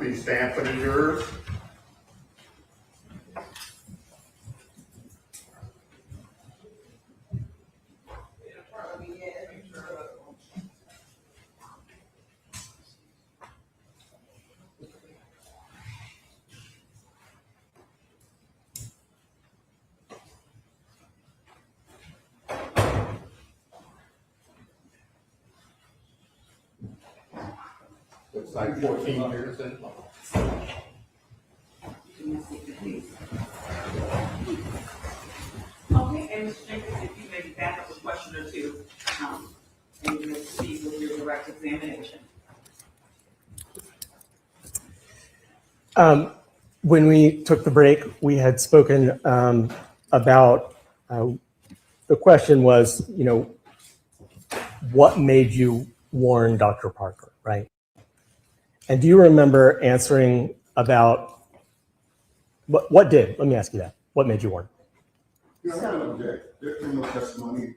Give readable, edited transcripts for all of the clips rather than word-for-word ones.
Please stand for the jurors. Looks like 14 years in. Okay, and Mr. Jenkins, if you maybe back up a question or two, and you will proceed with your direct examination. When we took the break, we had spoken about the question was, you know, what made you warn Dr. Parker, right? And do you remember answering about what did? Let me ask you that. What made you warn? Yeah, I don't object. There's been no testimony.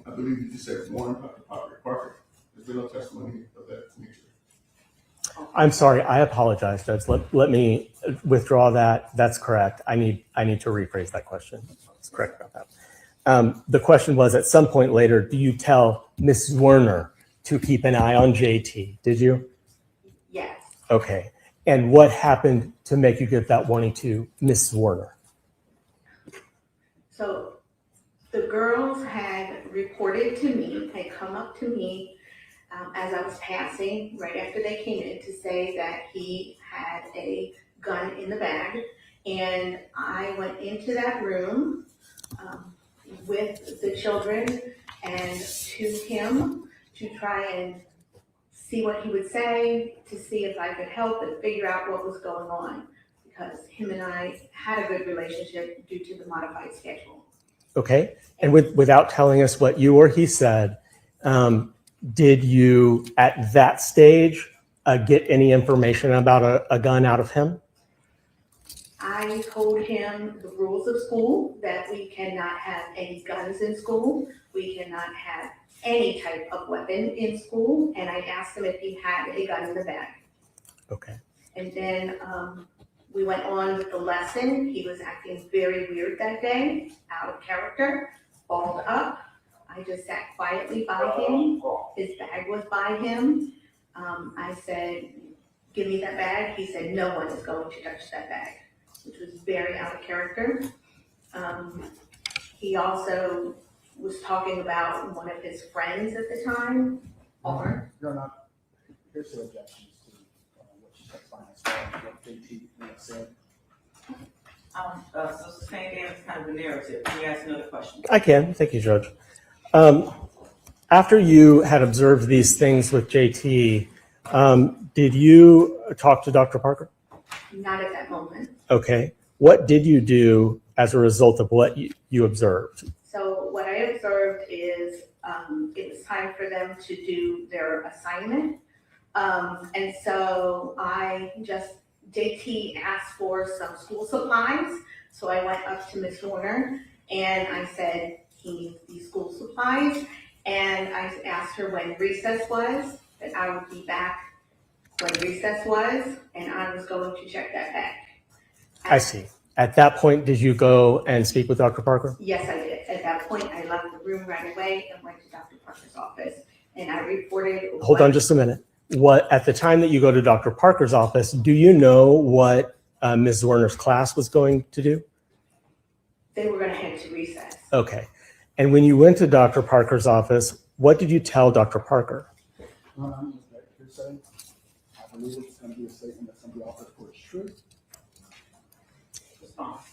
I believe you just said warn Dr. Parker. There's been no testimony of that nature. I'm sorry. I apologize, Judge. Let me withdraw that. That's correct. I need to rephrase that question. That's correct about that. The question was, at some point later, do you tell Ms. Zwerner to keep an eye on JT? Did you? Yes. Okay. And what happened to make you give that warning to Ms. Zwerner? So the girls had reported to me, they come up to me as I was passing right after they came in to say that he had a gun in the bag. And I went into that room with the children and to him to try and see what he would say, to see if I could help and figure out what was going on, because him and I had a good relationship due to the modified schedule. Okay. And without telling us what you or he said, did you at that stage get any information about a gun out of him? I told him the rules of school, that we cannot have any guns in school. We cannot have any type of weapon in school. And I asked him if he had a gun in the bag. Okay. And then we went on with the lesson. He was acting very weird that day, out of character, balled up. I just sat quietly by him. His bag was by him. I said, give me that bag. He said, no one is going to touch that bag, which was very out of character. He also was talking about one of his friends at the time. You're not, here's the objections to what you testified as well, what JT said. So sustained damage is kind of the narrative. Can you ask another question? I can. Thank you, Judge. After you had observed these things with JT, did you talk to Dr. Parker? Not at that moment. Okay. What did you do as a result of what you observed? So what I observed is it was time for them to do their assignment. And so JT asked for some school supplies. So I went up to Ms. Zwerner and I said, he needs these school supplies. And I asked her when recess was, that I would be back when recess was, and I was going to check that bag. I see. At that point, did you go and speak with Dr. Parker? Yes, I did. At that point, I left the room right away and went to Dr. Parker's office, and I reported. Hold on just a minute. At the time that you go to Dr. Parker's office, do you know what Ms. Zwerner's class was going to do? They were going to head to recess. Okay. And when you went to Dr. Parker's office, what did you tell Dr. Parker? I believe it's going to be a statement that somebody offers for its truth.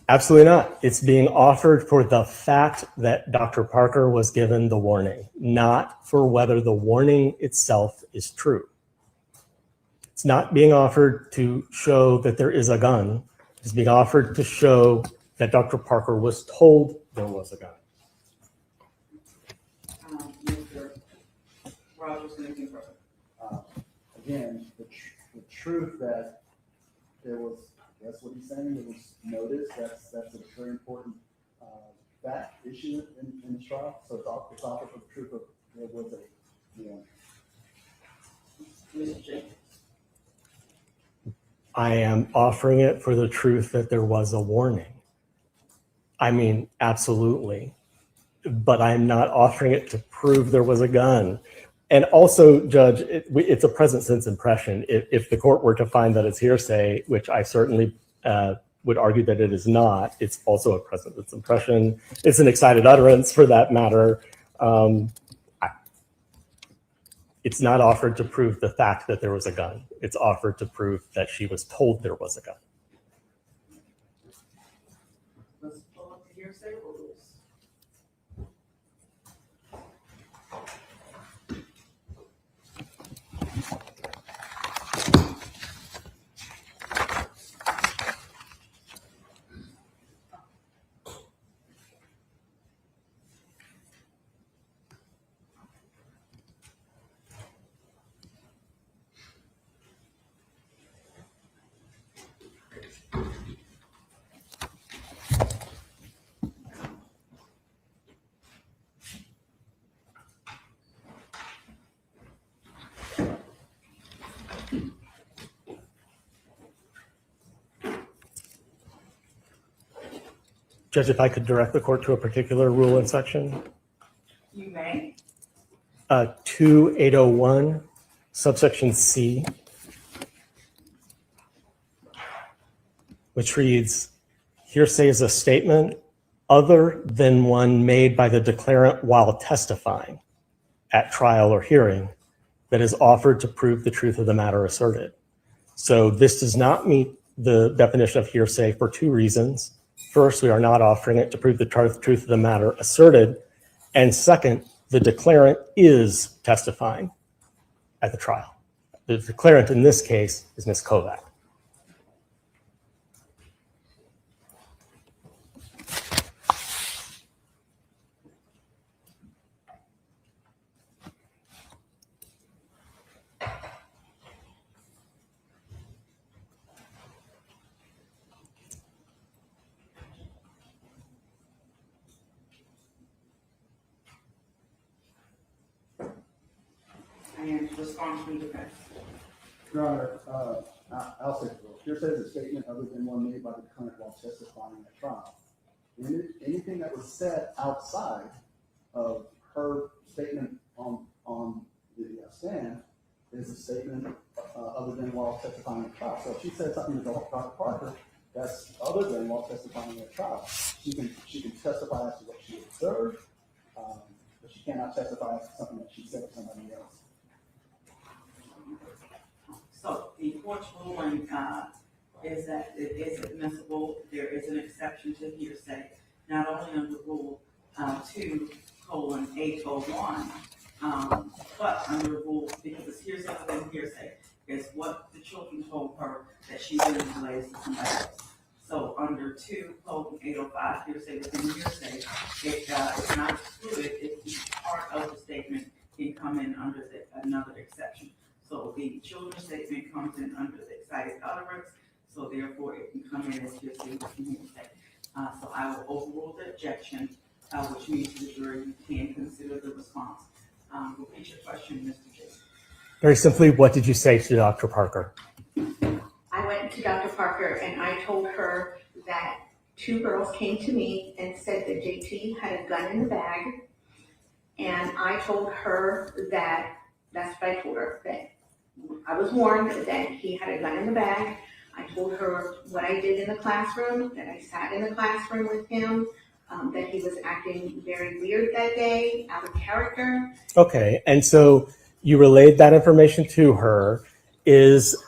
Absolutely not. It's being offered for the fact that Dr. Parker was given the warning, not for whether the warning itself is true. It's not being offered to show that there is a gun. It's being offered to show that Dr. Parker was told there was a gun. Mr. Rogers, anything further? Again, the truth that there was, that's what he's saying, there was notice, that's a very important fact issue in the trial. So it's offered for the truth of there was a warning. Mr. Jenkins. I am offering it for the truth that there was a warning. I mean, absolutely. But I'm not offering it to prove there was a gun. And also, Judge, it's a present sense impression. If the court were to find that it's hearsay, which I certainly would argue that it is not, it's also a present sense impression. It's an excited utterance for that matter. It's not offered to prove the fact that there was a gun. It's offered to prove that she was told there was a gun. Let's pull up the hearsay rules. Judge, if I could direct the court to a particular rule and section. You may. 2801, subsection C, which reads, hearsay is a statement other than one made by the declarant while testifying at trial or hearing that is offered to prove the truth of the matter asserted. So this does not meet the definition of hearsay for two reasons. First, we are not offering it to prove the truth of the matter asserted. And second, the declarant is testifying at the trial. The declarant in this case is Ms. Kovac. And response from defense. Your Honor, I'll say so. Hearsay is a statement other than one made by the declarant while testifying at trial. Anything that was said outside of her statement on the stand is a statement other than while testifying at trial. So if she said something to Dr. Parker that's other than while testifying at trial, she can testify as to what she observed, but she cannot testify as to something that she said to somebody else. So the court's ruling is that it is admissible. There is an exception to hearsay, not only under Rule 2:801, but under Rule, because it's hearsay within hearsay, is what the children told her that she really relates to somebody else. So under 2:805, hearsay within hearsay, it's not excluded if each part of the statement can come in under another exception. So the children's statement comes in under the excited utterance, so therefore it can come in as hearsay within hearsay. So I will overrule the objection, which means to the jury you can consider the response. Repeat your question, Mr. J. Very simply, what did you say to Dr. Parker? I went to Dr. Parker and I told her that two girls came to me and said that JT had a gun in the bag. And I told her that's what I told her, that I was warned that he had a gun in the bag. I told her what I did in the classroom, that I sat in the classroom with him, that he was acting very weird that day, out of character. Okay, and so you relayed that information to her.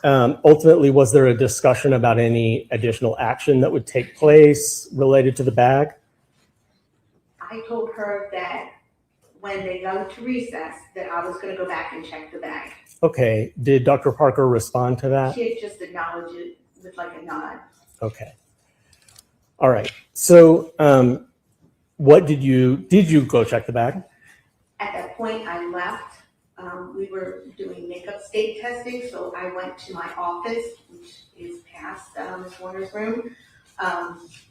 Ultimately, was there a discussion about any additional action that would take place related to the bag? I told her that when they go to recess, that I was gonna go back and check the bag. Okay, did Dr. Parker respond to that? She had just acknowledged it with like a nod. Okay. All right, so what did you go check the bag? At that point, I left. We were doing makeup state testing, so I went to my office, which is past Ms. Warner's room.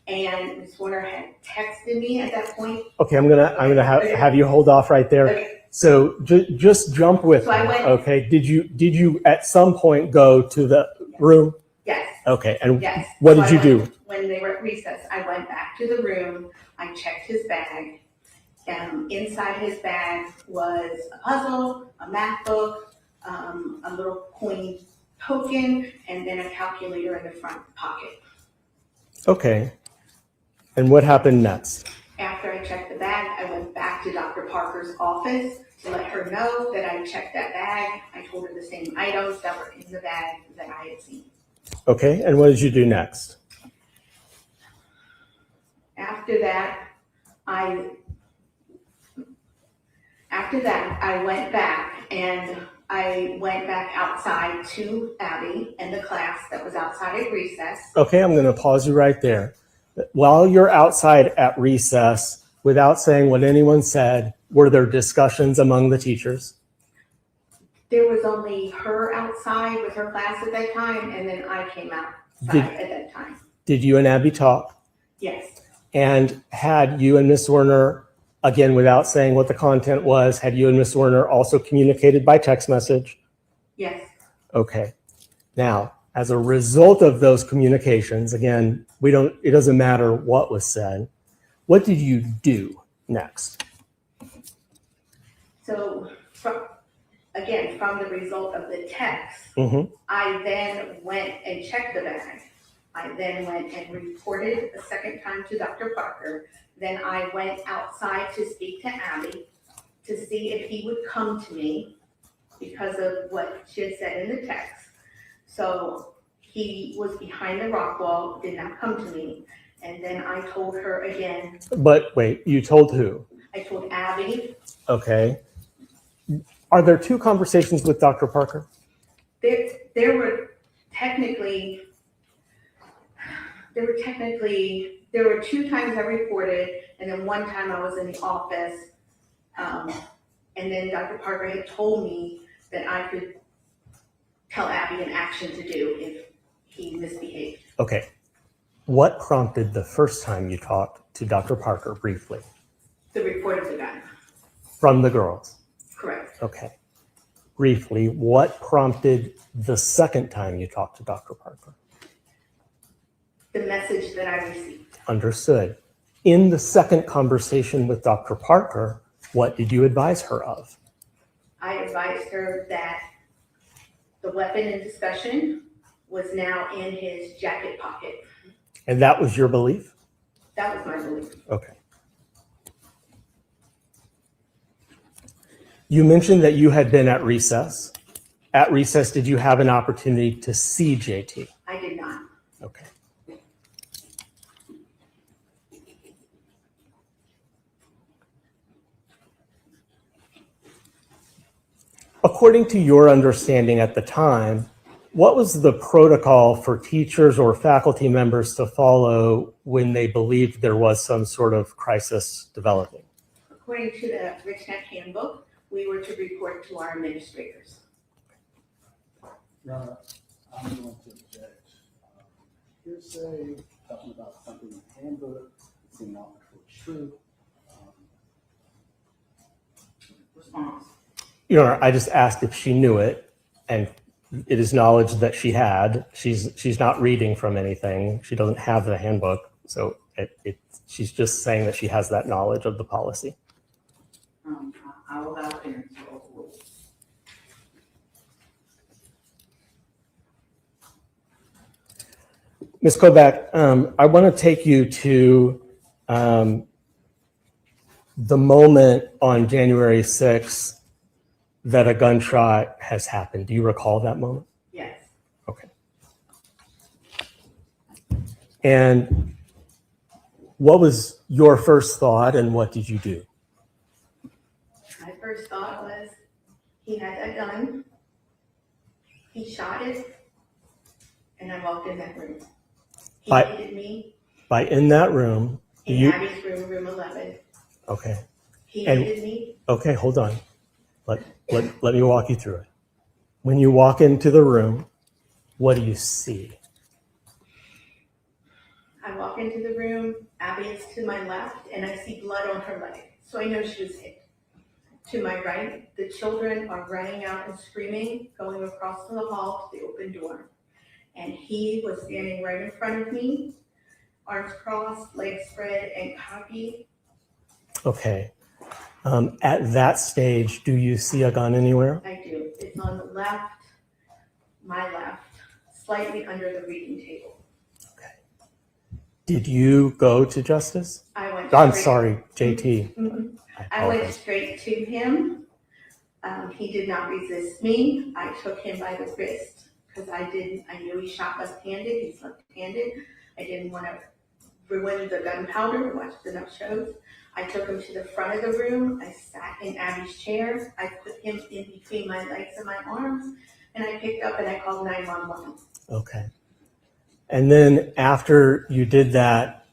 And Ms. Warner had texted me at that point. Okay, I'm gonna have you hold off right there. Okay. So just jump with So I me, went- okay? Did you at some point go to the room? Yes. Okay, and Yes. what So did you do? When they were at recess, I went back to the room, I checked his bag. Inside his bag was a puzzle, a math book, a little coin token, and then a calculator in the front pocket. Okay, and what happened next? After I checked the bag, I went back to Dr. Parker's office to let her know that I checked that bag. I told her the same items that were in the bag that I had seen. Okay, and what did you do next? After that, I went back and I went back outside to Abby and the class that was outside at recess. Okay, I'm going to pause you right there. While you're outside at recess, without saying what anyone said, were there discussions among the teachers? There was only her outside with her class at that time, and then I came outside at that time. Did you and Abby talk? Yes, And had you and Miss Zwerner, again, without saying what the content was, had you and Miss Zwerner also communicated by text message? yes. Okay. Now, as a result of those communications, again, it doesn't matter what was said. What did you do next? So, from the result of the text, Mm-hmm. I then went and checked the bag. I then went and reported a second time to Dr. Parker. Then I went outside to speak to Abby to see if he would come to me because of what she had said in the text. So he was behind the rock wall, did not come to me. And then I told her again. But wait, you told who? I told Abby. Okay. Are there two conversations with Dr. Parker? There were technically, there were 2 times I reported, and then 1 time I was in the office. And then Dr. Parker had told me that I could tell Abby an action to do if he misbehaved. Okay. What prompted the first time you talked to Dr. Parker briefly? The report of the gun. From the girls? Correct. Okay. Briefly, what prompted the second time you talked to Dr. Parker? The message that I received. Understood. In the second conversation with Dr. Parker, what did you advise her of? I advised her that the weapon in discussion was now in his jacket pocket. And that was your belief? That was my belief. Okay. You mentioned that you had been at recess. At recess, did you have an opportunity to see JT? I did not. Okay. According to your understanding at the time, what was the protocol for teachers or faculty members to follow when they believed there was some sort of crisis developing? According to the Richneck handbook, we were to report to our administrators. Your Honor, I'm going to object. Hearsay, talking about something in the handbook, it's not true. Response. Your Honor, I just asked if she knew it, and it is knowledge that she had. She's not reading from anything. She doesn't have the handbook, so she's just saying that she has that knowledge of the policy. I will allow parents to overrule. Ms. Kovac, I want to take you to the moment on January 6th that a gunshot has happened. Do you recall that moment? Yes. Okay. And what was your first thought and what did you do? My first thought was he had that gun, he shot it, and I walked in that room. He needed me By in that room, in Abby's room, room 11. okay. He And- needed me. Okay, hold on. Let me walk you through it. When you walk into the room, what do you see? I walk into the room, Abby is to my left, and I see blood on her leg. So I know she was hit. To my right, the children are running out and screaming, going across the hall to the open door. and he was standing right in front of me, arms crossed, legs spread, and cocky. Okay. At that stage, do you see a gun anywhere? I do. It's on the left, my left, slightly under the reading table. Did you go to justice? I went. I'm straight- sorry, JT. Mhm. I I went apologize. straight to him. He did not resist me. I took him by the wrist because I knew he shot left-handed. He's left-handed. I didn't want to ruin the gunpowder. I watched enough shows. I took him to the front of the room. I sat in Abby's chair. I put him in between my legs and my arms, and I picked up and I called 911. Okay. And then after you did that,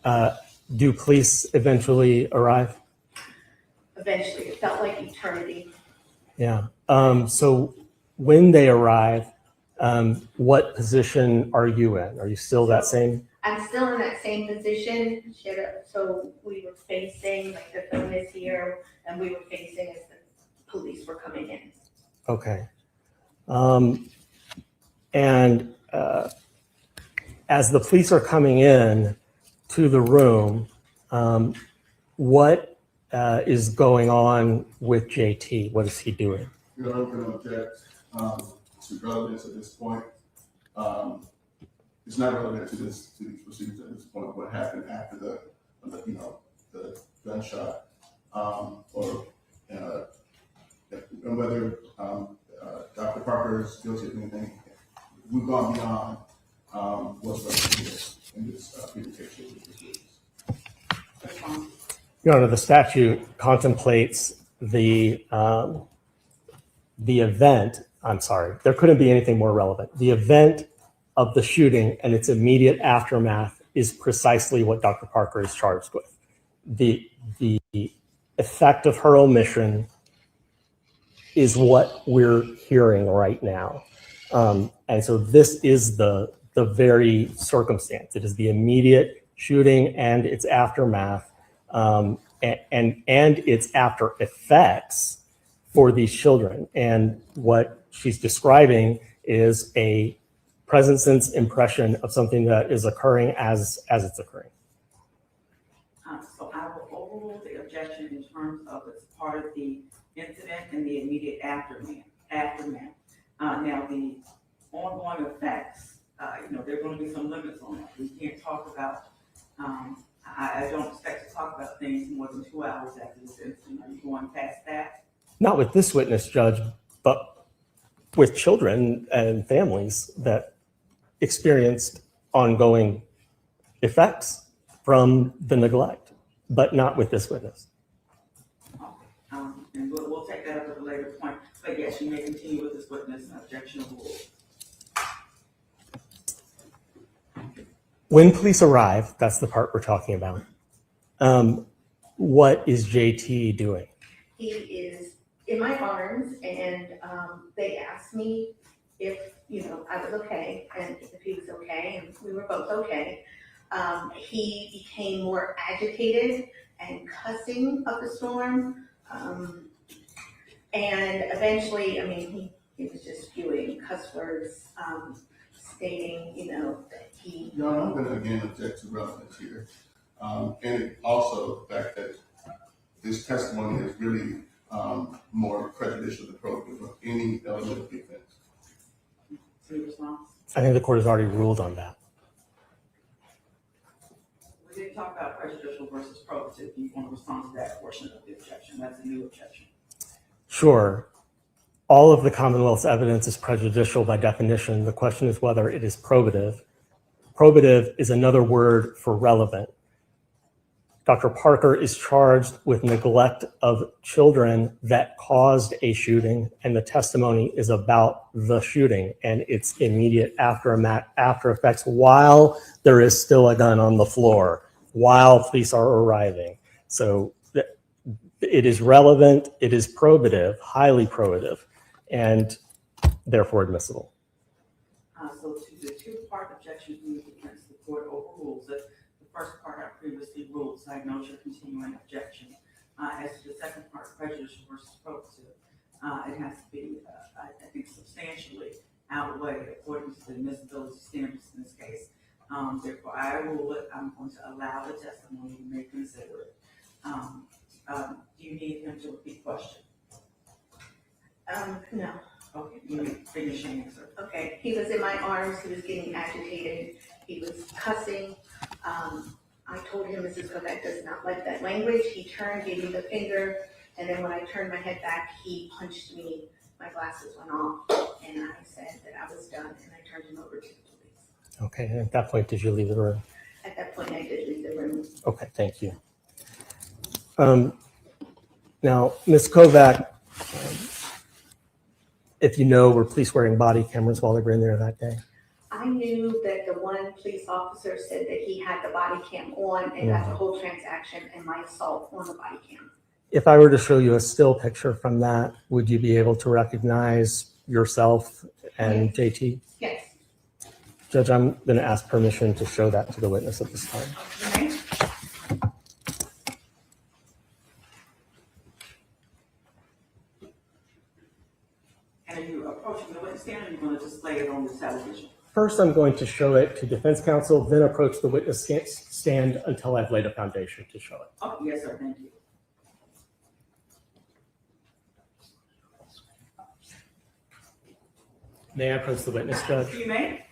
do police eventually arrive? Eventually, it felt like eternity. Yeah. So when they arrive, what position are you in? Are you still that same? I'm still in that same position. So we were facing, like the phone is here, and we were facing as the police were coming in. Okay. And as the police are coming in to the room, what is going on with JT? What is he doing? You're not going to object to relevance at this point. It's not relevant to these proceedings at this point. What happened after the gunshot, and whether Dr. Parker is guilty of anything. We've gone beyond what's represented in this communication with the police. Your Honor, the statute contemplates the event. I'm sorry, there couldn't be anything more relevant. The event of the shooting and its immediate aftermath is precisely what Dr. Parker is charged with. The effect of her omission is what we're hearing right now. And so this is the very circumstance. It is the immediate shooting and its aftermath, and its after effects for these children. And what she's describing is a present sense impression of something that is occurring as it's occurring. So I will overrule the objection in terms of it's part of the incident and the immediate aftermath. Now the ongoing effects, there are going to be some limits on that. We can't talk about, I don't expect to talk about things more than 2 hours after this incident. Are you going past that? Not with this witness, Judge, but with children and families that experienced ongoing effects from the neglect, but not with this witness. Okay. And we'll take that up at a later point. But yes, you may continue with this witness and objection overruled. When police arrive, that's the part we're talking about. What is JT doing? He is in my arms, and they asked me if I was okay, and if he was okay, and we were both okay. He became more agitated and cussing up a storm, and eventually, he was just spewing cuss words, stating, that he. Your Honor, I'm going to again object to relevance here, and also the fact that this testimony is really more prejudicial to probative of any element of the offense. Any response? I think the court has already ruled on that. We didn't talk about prejudicial versus probative. You want to respond to that portion of the objection? That's a new objection. Sure. All of the Commonwealth's evidence is prejudicial by definition. The question is whether it is probative. Probative is another word for relevant. Dr. Parker is charged with neglect of children that caused a shooting, and the testimony is about the shooting and its immediate after effects while there is still a gun on the floor, while police are arriving. So it is relevant, it is probative, highly probative, and therefore admissible. So to the two-part objection moved against, the court overrules it. The first part I previously ruled, so I note your continuing objection. As to the second part, prejudicial versus probative, it has to be, I think, substantially outweigh according to the admissibility standards in this case. Therefore, I rule it, I'm going to allow the testimony, you may consider it. Do you need him to repeat the question? No. Okay, you may finish your answer. Okay, he was in my arms, he was getting agitated, he was cussing. I told him Mrs. Kovac does not like that language. He turned, gave me the finger, and then when I turned my head back, he punched me. My glasses went off, and I said that I was done, and I turned him over to the police. Okay, and at that point, did you leave the room? At that point, I did leave the room. Okay, thank you. Now, Ms. Kovac, if you know, were police wearing body cameras while they were in there that day? I knew that the one police officer said that he had the body cam on and got the whole transaction and my assault on the body cam. If I were to show you a still picture from that, would you be able to recognize yourself and JT? Yes. Judge, I'm going to ask permission to show that to the witness at this time. Okay. And are you approaching the witness stand, or are you going to display it on the television? First, I'm going to show it to defense counsel, then approach the witness stand until I've laid a foundation to show it. Oh, yes, sir, thank you. May I approach the witness, Judge? You may.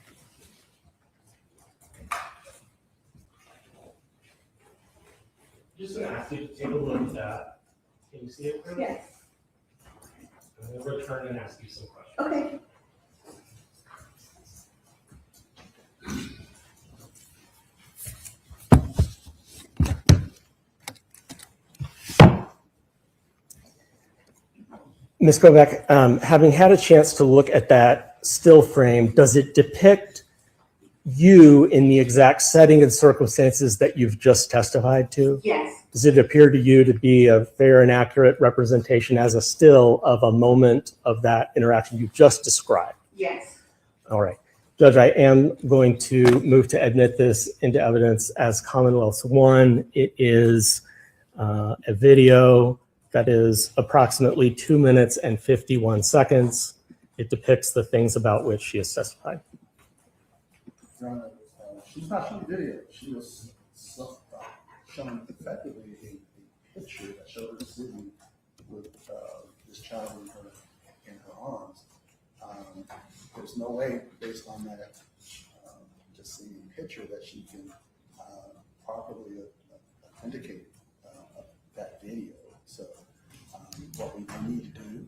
Just going to ask you to take a look at that. Can you see it? Yes. I'm going to return and ask you some questions. Okay. Ms. Kovac, having had a chance to look at that still frame, does it depict you in the exact setting and circumstances that you've just testified to? Yes. Does it appear to you to be a fair and accurate representation as a still of a moment of that interaction you just described? Yes. All right. Judge, I am going to move to admit this into evidence as Commonwealth's one. It is a video that is approximately 2 minutes and 51 seconds. It depicts the things about which she has testified. Your Honor, she's not showing video. She was showing effectively a picture that showed her sitting with this child in her arms. There's no way, based on that, just seeing a picture, that she can properly authenticate that video. So what we need to do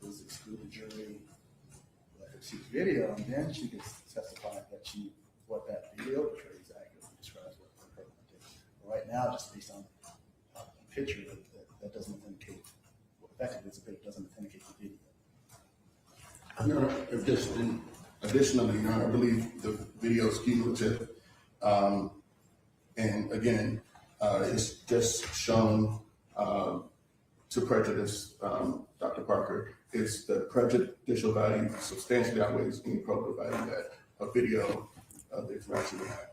is exclude the jury, let her see the video, and then she can testify that what that video portrays accurately describes what her permanent is. Right now, just based on a picture that doesn't authenticate, effectively it's a picture that doesn't authenticate the video. Your Honor, if just in additionally, Your Honor, I believe the video is cumulative. And again, it's just shown to prejudice Dr. Parker. It's the prejudicial value substantially outweighs any probative value that a video of the interaction would have.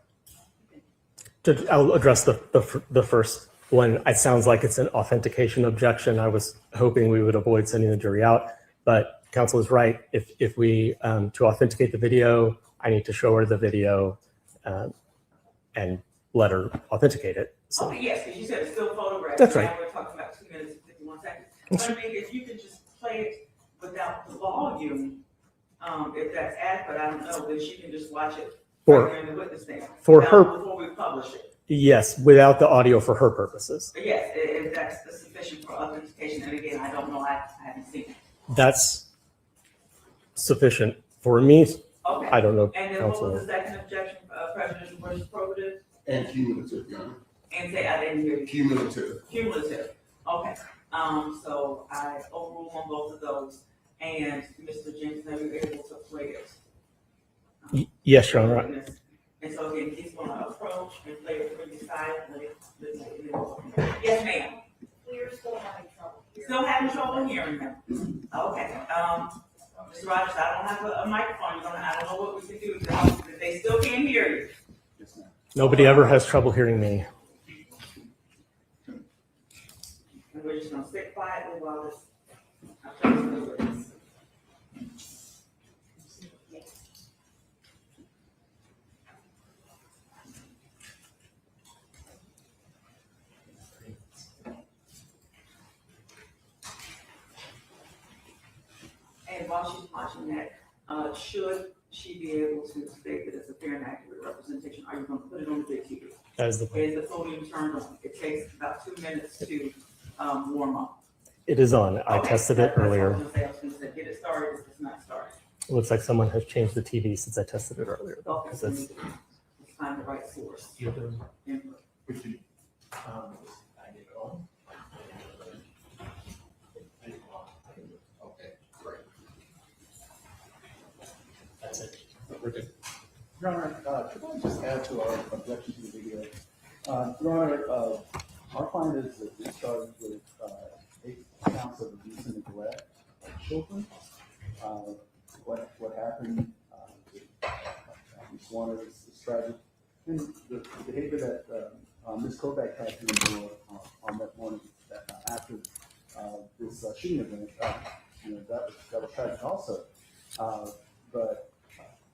Judge, I'll address the first one. It sounds like it's an authentication objection. I was hoping we would avoid sending the jury out, but counsel is right. If we, to authenticate the video, I need to show her the video and let her authenticate it. So. Okay, yes, because you said it's still photographed. That's right. Now we're talking about 2 minutes and 51 seconds. But I mean, if you could just play it without the volume, if that's adequate, I don't know, then she can just watch it right there in the witness stand. For her, before we publish it. yes, without the audio for her purposes. But yes, if that's sufficient for authentication, and again, I don't know, I haven't seen it. That's sufficient for me. Okay. I don't know. And then what was the second objection, prejudicial versus probative? And cumulative, Your Honor. And say, I didn't hear you. Cumulative. Cumulative, okay. So I overrule on both of those, and Mr. Jensen, are you able to play it? Yes, Your Honor. And so again, he's gonna approach and play it pretty silently. Yes, ma'am. We're still having trouble here. Still having trouble hearing him? Okay, Mr. Rogers, I don't have a microphone, I don't know what we can do, if they still can't hear you. Yes, ma'am. Nobody ever has trouble hearing me. And we're just gonna sit quietly while this. and while she's watching that, should she be able to state that it's a fair and accurate representation, are you gonna put it on the big TV? That is the plan. Is the podium turned on? It takes about 2 minutes to, warm up. It is on. I Okay, tested it that's what I earlier. was gonna say. I was gonna say, get it started, if it's not started. It looks like someone has changed the TV since I tested it earlier. Though, Okay, 'cause so it's- let's find the right source. Input. Okay, great. That's it. We're good. Your Honor, could I just add to our objection to the video? Your Honor, our client is charged with 8 counts of abuse and neglect of children. What happened with Abby Zwerner is tragic. And the behavior that Ms. Kovac had to endure on that morning after this shooting event, that was tragic also. But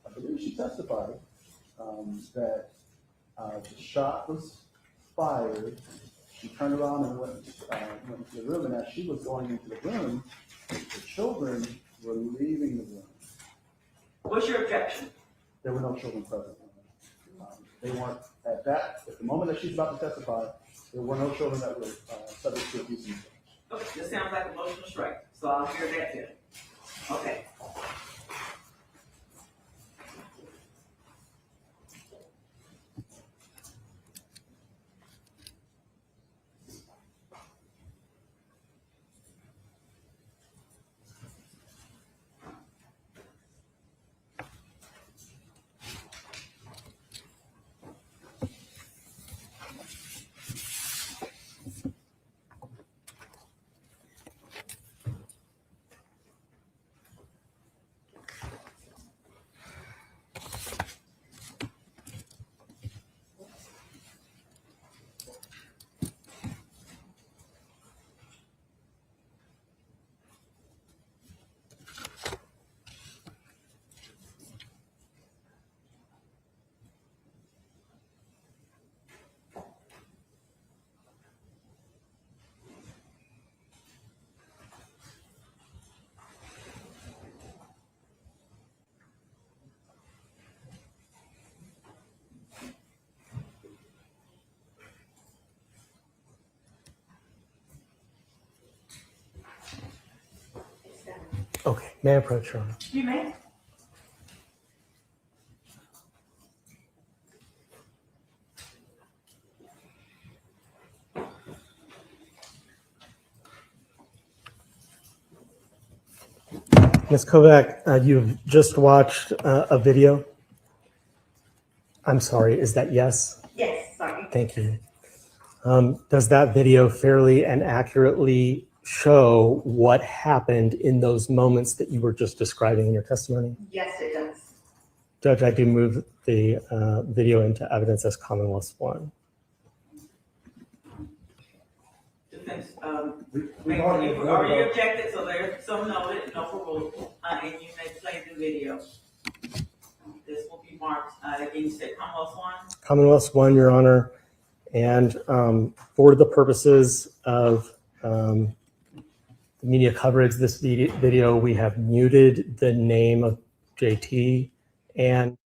I believe she testified that the shot was fired. She turned around and went into the room, and as she was going into the room, the children were leaving the room. What's your objection? There were no children present. They weren't at the moment that she's about to testify, there were no children that were subject to abuse and neglect. Okay, this sounds like emotional strike, so I'll hear that too. Okay. Okay, may I approach, Your Honor? You may. Ms. Kovac, you've just watched a video. I'm sorry, is that yes? Yes, sorry. Thank you. Does that video fairly and accurately show what happened in those moments that you were just describing in your testimony? Yes, it does. Judge, I do move the video into evidence as Commonwealth 1. Defense, We've already you already objected, so there's some noted, no parole, and you may play the video. This will be marked, again, you said Commonwealth 1? Commonwealth 1, Your Honor. And for the purposes of the media coverage, this video, we have muted the name of JT and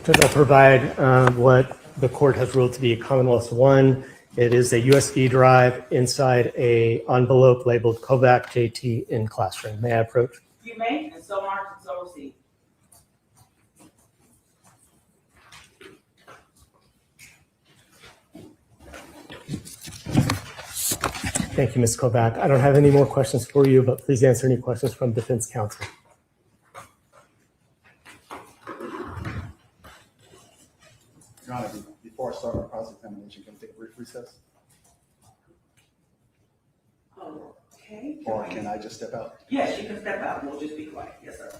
Judge, I'll provide what the court has ruled to be a Commonwealth 1. It is a USB drive inside a envelope labeled Kovac JT in classroom. May I approach? You may, and so marked and so received. Thank you, Ms. Kovac. I don't have any more questions for you, but please answer any questions from defense counsel. Your Honor, before I start our cross-examination, can we take a brief recess? Okay. Or can I just step out? Yes, you can step out. We'll just be quiet. Yes, sir.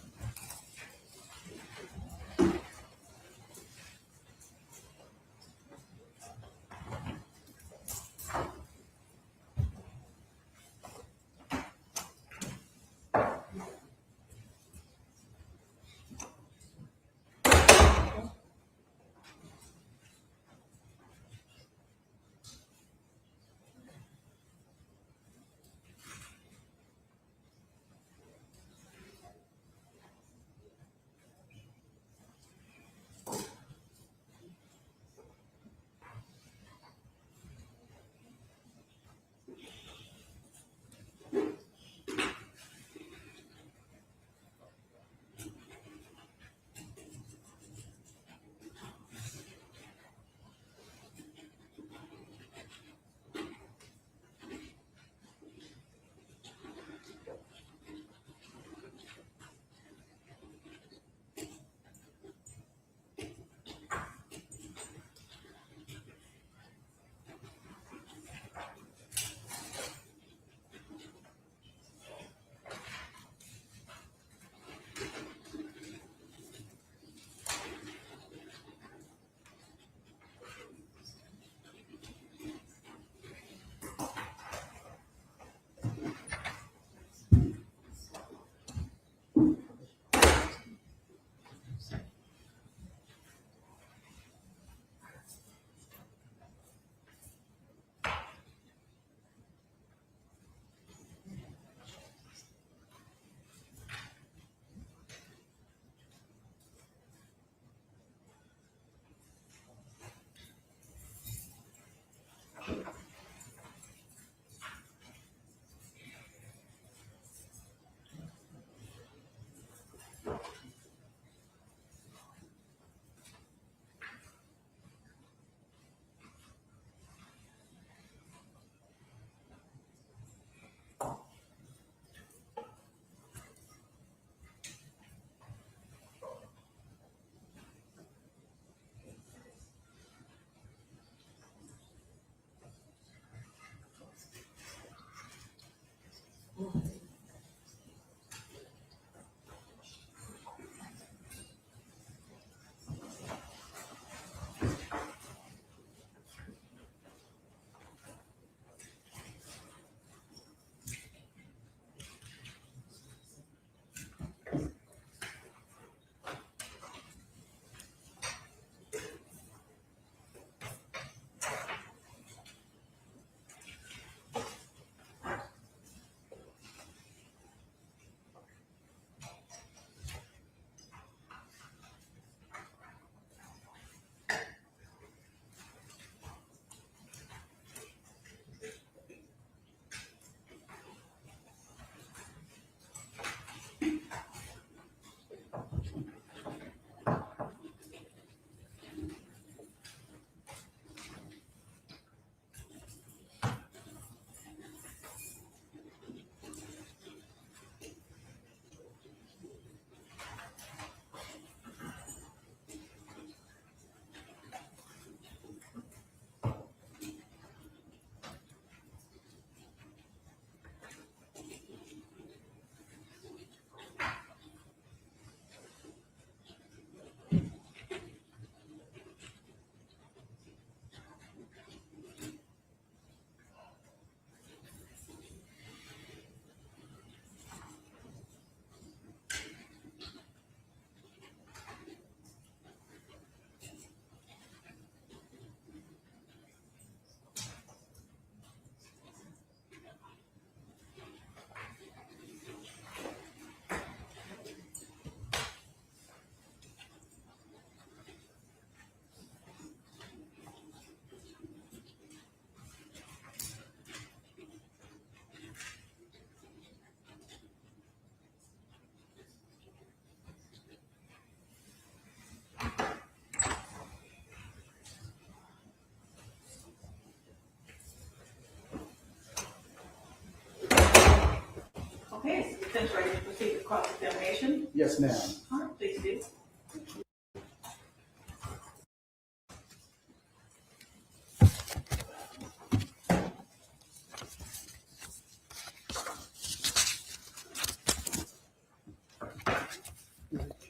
witness ready to proceed with cross-examination? Yes, ma'am. All right, please do.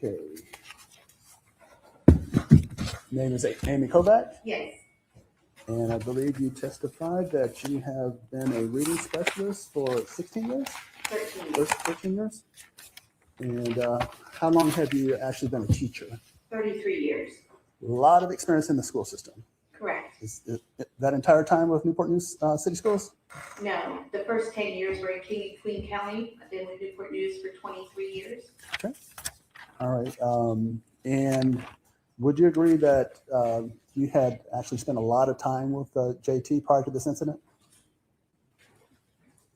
Okay. Name is Amy Kovac, Yes, and I believe you testified that you have been a reading specialist for 16 years, 13, 13 years. And how long have you actually been a teacher? 33 years. A lot of experience in the school system. Correct. Is that entire time with Newport News City Schools? No, the first 10 years were in Queen County. I've been with Newport News for 23 years. Okay. All right. And would you agree that you had actually spent a lot of time with JT prior to this incident?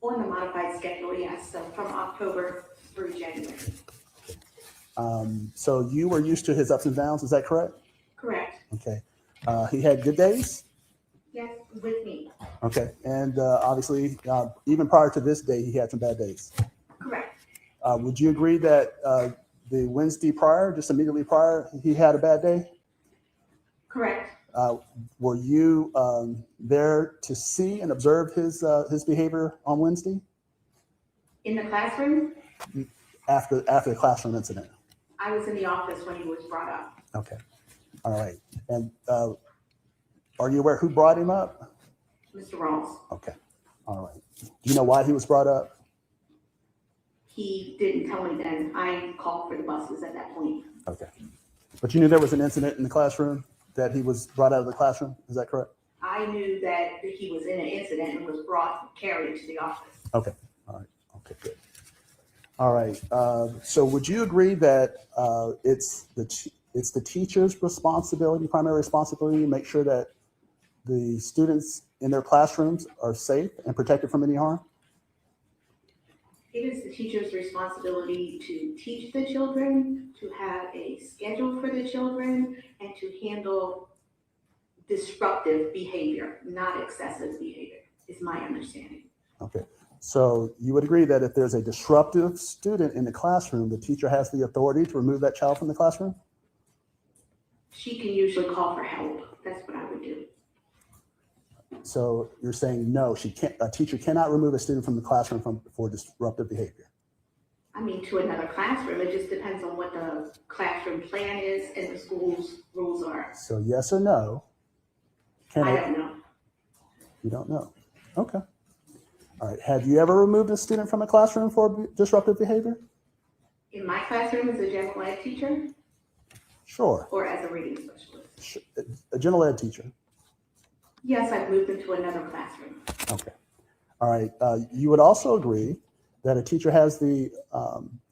On the modified schedule, yes, so from October through January. So you were used to his ups and downs, is that correct? Correct. Okay. He had good days? Yes, with me. Okay. And obviously, even prior to this day, he had some bad days. Correct. Would you agree that the Wednesday prior, just immediately prior, he had a bad day? Correct. Were you there to see and observe his behavior on Wednesday In the classroom, after the classroom incident? I was in the office when he was brought up. Okay. All right. And are you aware who brought him up? Mr. Rawls, Okay. All right. Do you know why he was brought up? he didn't tell me then. I called for the buses at that point. Okay. But you knew there was an incident in the classroom, that he was brought out of the classroom? Is that correct? I knew that he was in an incident and was carried to the office. Okay. All right. Okay, good. All right. So would you agree that it's the teacher's responsibility, primary responsibility, to make sure that the students in their classrooms are safe and protected from any harm? It is the teacher's responsibility to teach the children, to have a schedule for the children, and to handle disruptive behavior, not excessive behavior, is my understanding. Okay. So you would agree that if there's a disruptive student in the classroom, the teacher has the authority to remove that child from the classroom? She can usually call for help. That's what I would do. So you're saying no, a teacher cannot remove a student from the classroom for disruptive behavior? I mean, to another classroom. It just depends on what the classroom plan is and the school's rules are. So yes or no? I don't know. You don't know. Okay. All right. Have you ever removed a student from a classroom for disruptive behavior? In my classroom as a general ed teacher Sure. or as a reading specialist? A general ed teacher. Yes, I've moved into another classroom. Okay. All right. You would also agree that a teacher has the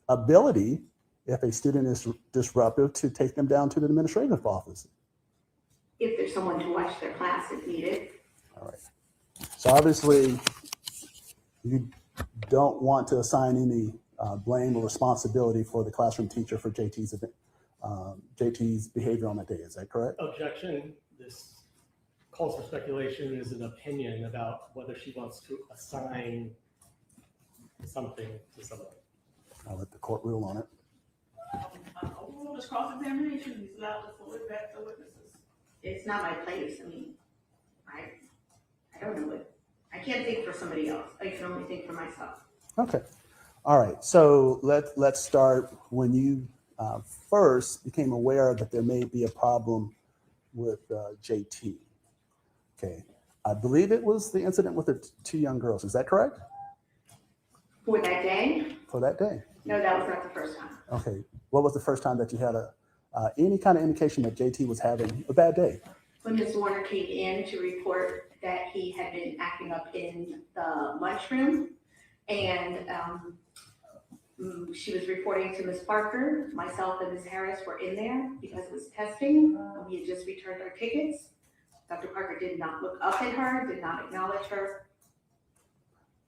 ability, if a student is disruptive, to take them down to the administrative office. If there's someone to watch their class if needed. All right. So obviously, you don't want to assign any blame or responsibility for the classroom teacher for JT's behavior on that day. Is that correct? Objection. This calls for speculation. Is an opinion about whether she wants to assign something to someone. I'll let the court rule on it. Overrule this cross-examination. He's allowed to forward back the witnesses. It's not my place. I mean, I don't know it. I can't think for somebody else. I can only think for myself. Okay. All right. So let's start when you first became aware that there may be a problem with JT. Okay. I believe it was the incident with the two young girls. Is that correct? For that day? For that day. No, that was not the first time. Okay. What was the first time that you had any kind of indication that JT was having a bad day? When Ms. Zwerner came in to report that he had been acting up in the lunchroom, and she was reporting to Ms. Parker, myself and Ms. Harris were in there because it was testing. We had just returned our tickets. Dr. Parker did not look up at her, did not acknowledge her.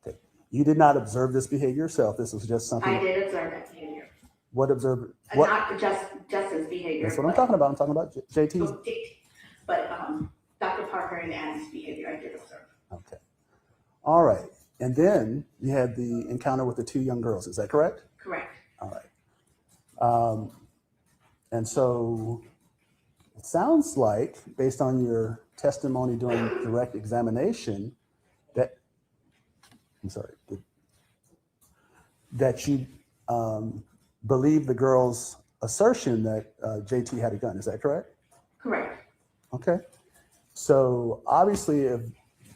Okay. You did not observe this behavior yourself. This was just something. I did observe that behavior. What observed? What? Not Justin's behavior. That's what I'm talking about. I'm talking about JT's. But Dr. Parker and Abby's behavior, I did observe. Okay. All right. And then you had the encounter with the two young girls. Is that correct? All right. And so it sounds like, based on your testimony during direct examination, that you believe the girl's assertion that JT had a gun. Is that correct? Correct. Okay. So obviously, if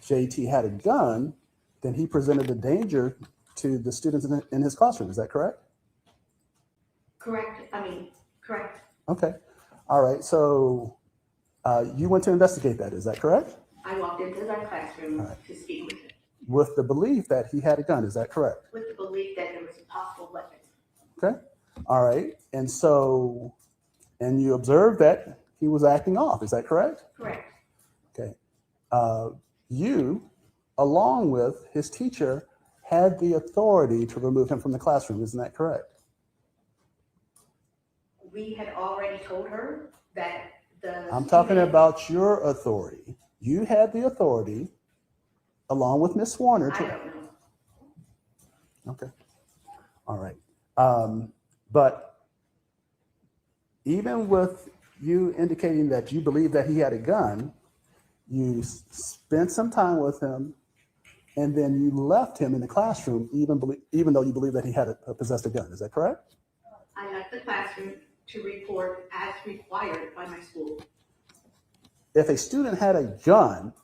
JT had a gun, then he presented a danger to the students in his classroom. Is that correct? Correct. Correct. Okay. All right. So you went to investigate that. Is that correct? I walked into that classroom to speak with him. With the belief that he had a gun. Is that correct? With the belief that there was a possible weapon. Okay. All right. And so, and you observed that he was acting off. Is that correct? Correct. Okay. You, along with his teacher, had the authority to remove him from the classroom. Isn't that correct? We had already told her that I'm talking about your authority. You had the authority, along with Ms. Zwerner. I don't know. Okay. All right. But even with you indicating that you believe that he had a gun, you spent some time with him, and then you left him in the classroom, even though you believe that he had possessed a gun. Is that correct? I left the classroom to report as required by my school. If a student had a gun,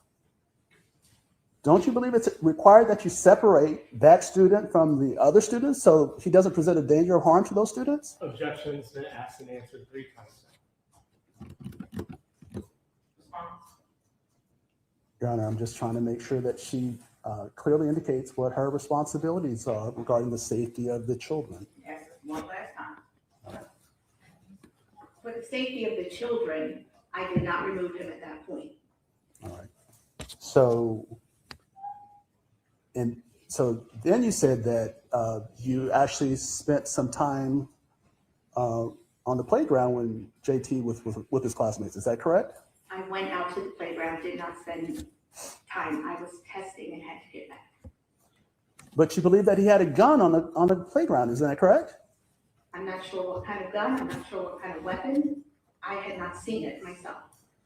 don't you believe it's required that you separate that student from the other students so he doesn't present a danger of harm to those students? Objection's been asked and answered 3 times. Your Honor, I'm just trying to make sure that she clearly indicates what her responsibilities are regarding the safety of the children. Yes, one last time. For the safety of the children, I did not remove him at that point. All right. So then you said that you actually spent some time on the playground when JT was with his classmates. Is that correct? I went out to the playground, did not spend time. I was testing and had to get back. But you believe that he had a gun on the playground. Isn't that correct? I'm not sure what kind of gun, I'm not sure what kind of weapon. I had not seen it myself.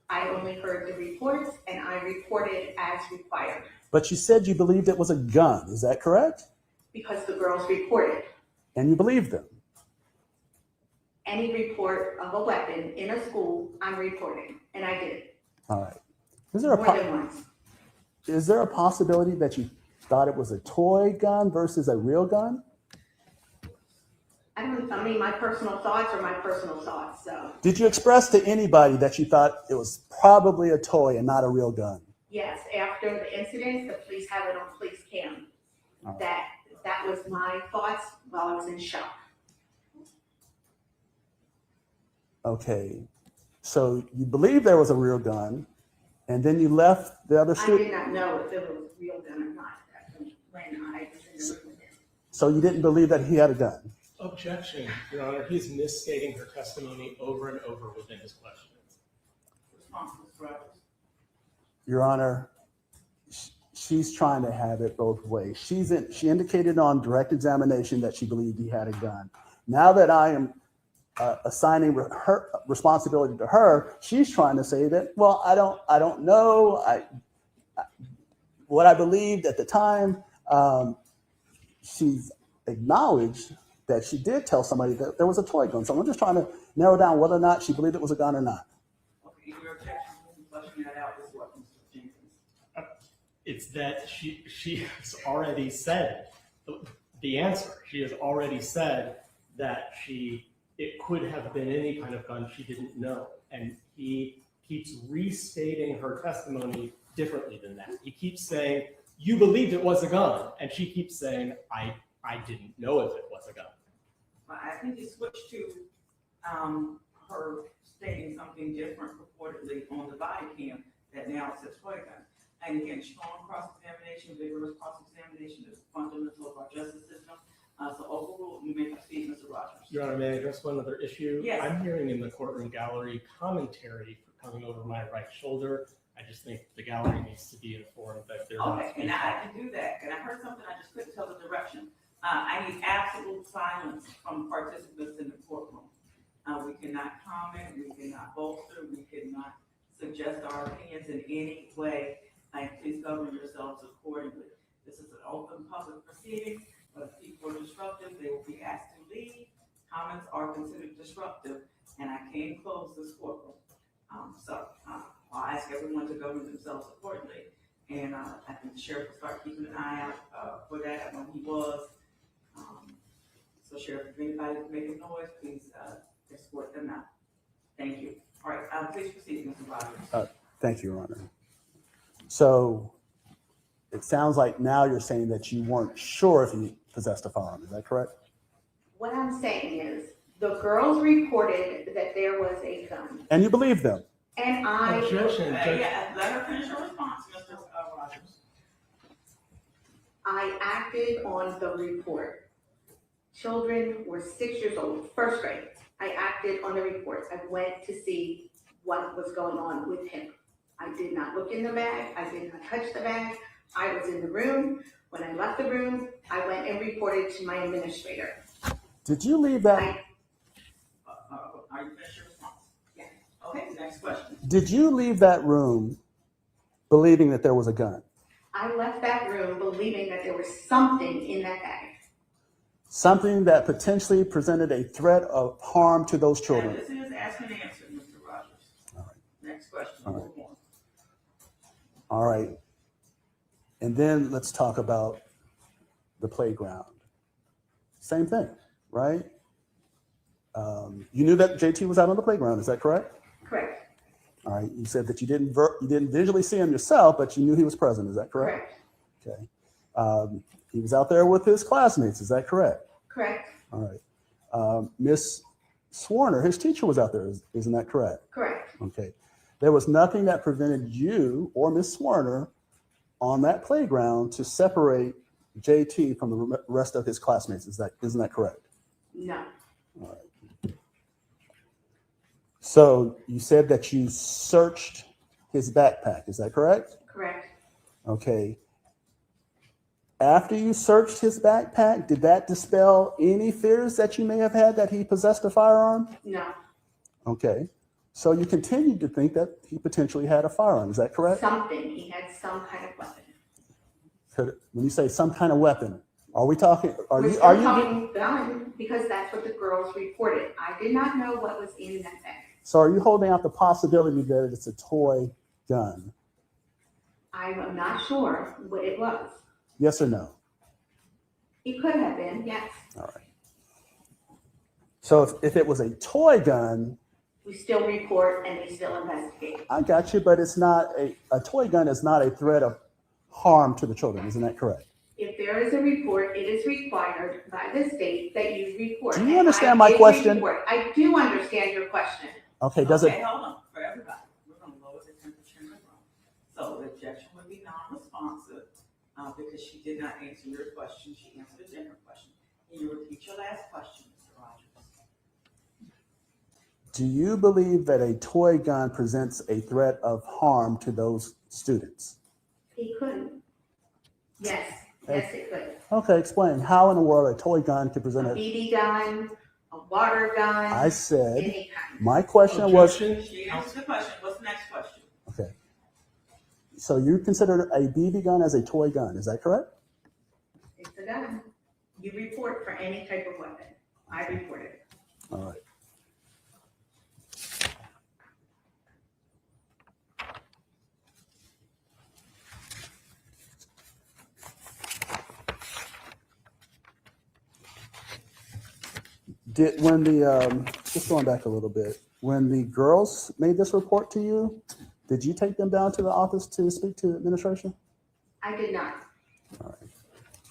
I only heard the reports and I reported as required But you said you believed it was a gun. Is that correct? because the girls reported. And you believed them. Any report of a weapon in a school, I'm reporting, and I did, All right. Is there more than once. is there a possibility that you thought it was a toy gun versus a real gun? My personal thoughts are my personal thoughts, so Did you express to anybody that you thought it was probably a toy and not a real gun? yes, after the incident, the police have it on police cam. All right. That was my thoughts while I was in shock. Okay. So you believe there was a real gun, and then you left the other I student. did not know if it was a real gun or not. That's when I was in the room with him. So you didn't believe that he had a gun. Objection, Your Honor. He's misstating her testimony over and over within his questions. Response, Ms. Rogers. Your Honor, she's trying to have it both ways. She indicated on direct examination that she believed he had a gun. Now that I am assigning her responsibility to her, she's trying to say that, well, I don't know. What I believed at the time, she's acknowledged that she did tell somebody that there was a toy gun. So I'm just trying to narrow down whether or not she believed it was a gun or not. Okay, your objection, flushing that out is what, Mr. Jenkins? It's that she has already said the answer. She has already said that it could have been any kind of gun she didn't know. And he keeps restating her testimony differently than that. He keeps saying, you believed it was a gun. And she keeps saying, I didn't know if it was a gun. Well, I think you switched to her stating something different purportedly on the body cam that now it's a toy gun. And again, strong cross-examination, vigorous cross-examination is fundamental of our justice system. So overruled, you may proceed, Mr. Rogers. Your Honor, may I address one other issue? Yes. I'm hearing in the courtroom gallery commentary coming over my right shoulder. I just think the gallery needs to be informed that they're not. Okay, and I can do that. And I heard something, I just couldn't tell the direction. I need absolute silence from participants in the courtroom. We cannot comment, we cannot bolster, we cannot suggest our opinions in any way, and please govern yourselves accordingly. This is an open public proceeding, but if people are disruptive, they will be asked to leave. Comments are considered disruptive, and I can't close this courtroom. I'll ask everyone to govern themselves accordingly, and I think the sheriff will start keeping an eye out for that when he was. So sheriff, if anybody is making noise, please escort them out. Thank you. All right, please proceed, Mr. Rogers. Thank you, Your Honor. So it sounds like now you're saying that you weren't sure if he possessed a firearm. Is that correct? What I'm saying is, the girls reported that there was a gun, And you believe them? and I, Yeah, let her finish her response, Mr. Rogers. I acted on the report. Children were 6 years old, first grade. I acted on the report. I went to see what was going on with him. I did not look in the bag. I did not touch the bag. I was in the room. When I left the room, I went and reported to my administrator. Did you leave that? Are you finished your response? Yeah. Okay, next question. Did you leave that room believing that there was a gun? I left that room believing that there was something in that bag. Something that potentially presented a threat of harm to those And children? this is ask and answer, Mr. Rogers. All right. Next question. All right. Move on. All right. And then let's talk about the playground. Same thing, right? You knew that JT was out on the playground, is that correct? Correct. All right. You said that you didn't visually see him yourself, but you knew he was present, is that correct? Correct. Okay. He was out there with his classmates, is that correct? Correct. All right. Miss Zwerner, his teacher, was out there, isn't that correct? Correct. Okay. There was nothing that prevented you or Miss Zwerner on that playground to separate JT from the rest of his classmates. Isn't that correct? No. All right. So you said that you searched his backpack. Is that correct? Correct. Okay. After you searched his backpack, did that dispel any fears that you may have had that he possessed a firearm? No. Okay. So you continued to think that he potentially had a firearm. Is that correct? Something. He had some kind of weapon. When you say some kind of weapon, are we talking? We're still talking gun because that's what the girls reported. I did not know what was in that bag. So are you holding out the possibility that it's a toy gun? I'm not sure what it was. Yes or no? It could have been, yes. All right. So if it was a toy gun, We still report and we still investigate. I got you, but it's not a toy gun is not a threat of harm to the children. Isn't that correct? If there is a report, it is required by the state that you report. Do you And understand I my did question? report. I do understand your question. Okay. Does Okay, it? hold on, for everybody. We're gonna lower the temperature in the room. So the objection would be non-responsive, because she did not answer your question. She answered a different question. Can you repeat your last question, Mr. Rogers? Do you believe that a toy gun presents a threat of harm to those students? He couldn't. Yes, yes, it could. Okay, explain. How in the world a toy gun could A present a... BB gun, a water gun, I said, any kind. my question was... She answered the question. What's the next question? Okay. So you consider a BB gun as a toy gun, is that correct? It's a gun. You report for any type of weapon. I reported it. All right. Just going back a little bit, when the girls made this report to you, did you take them down to the office to speak to administration? I did not. All right.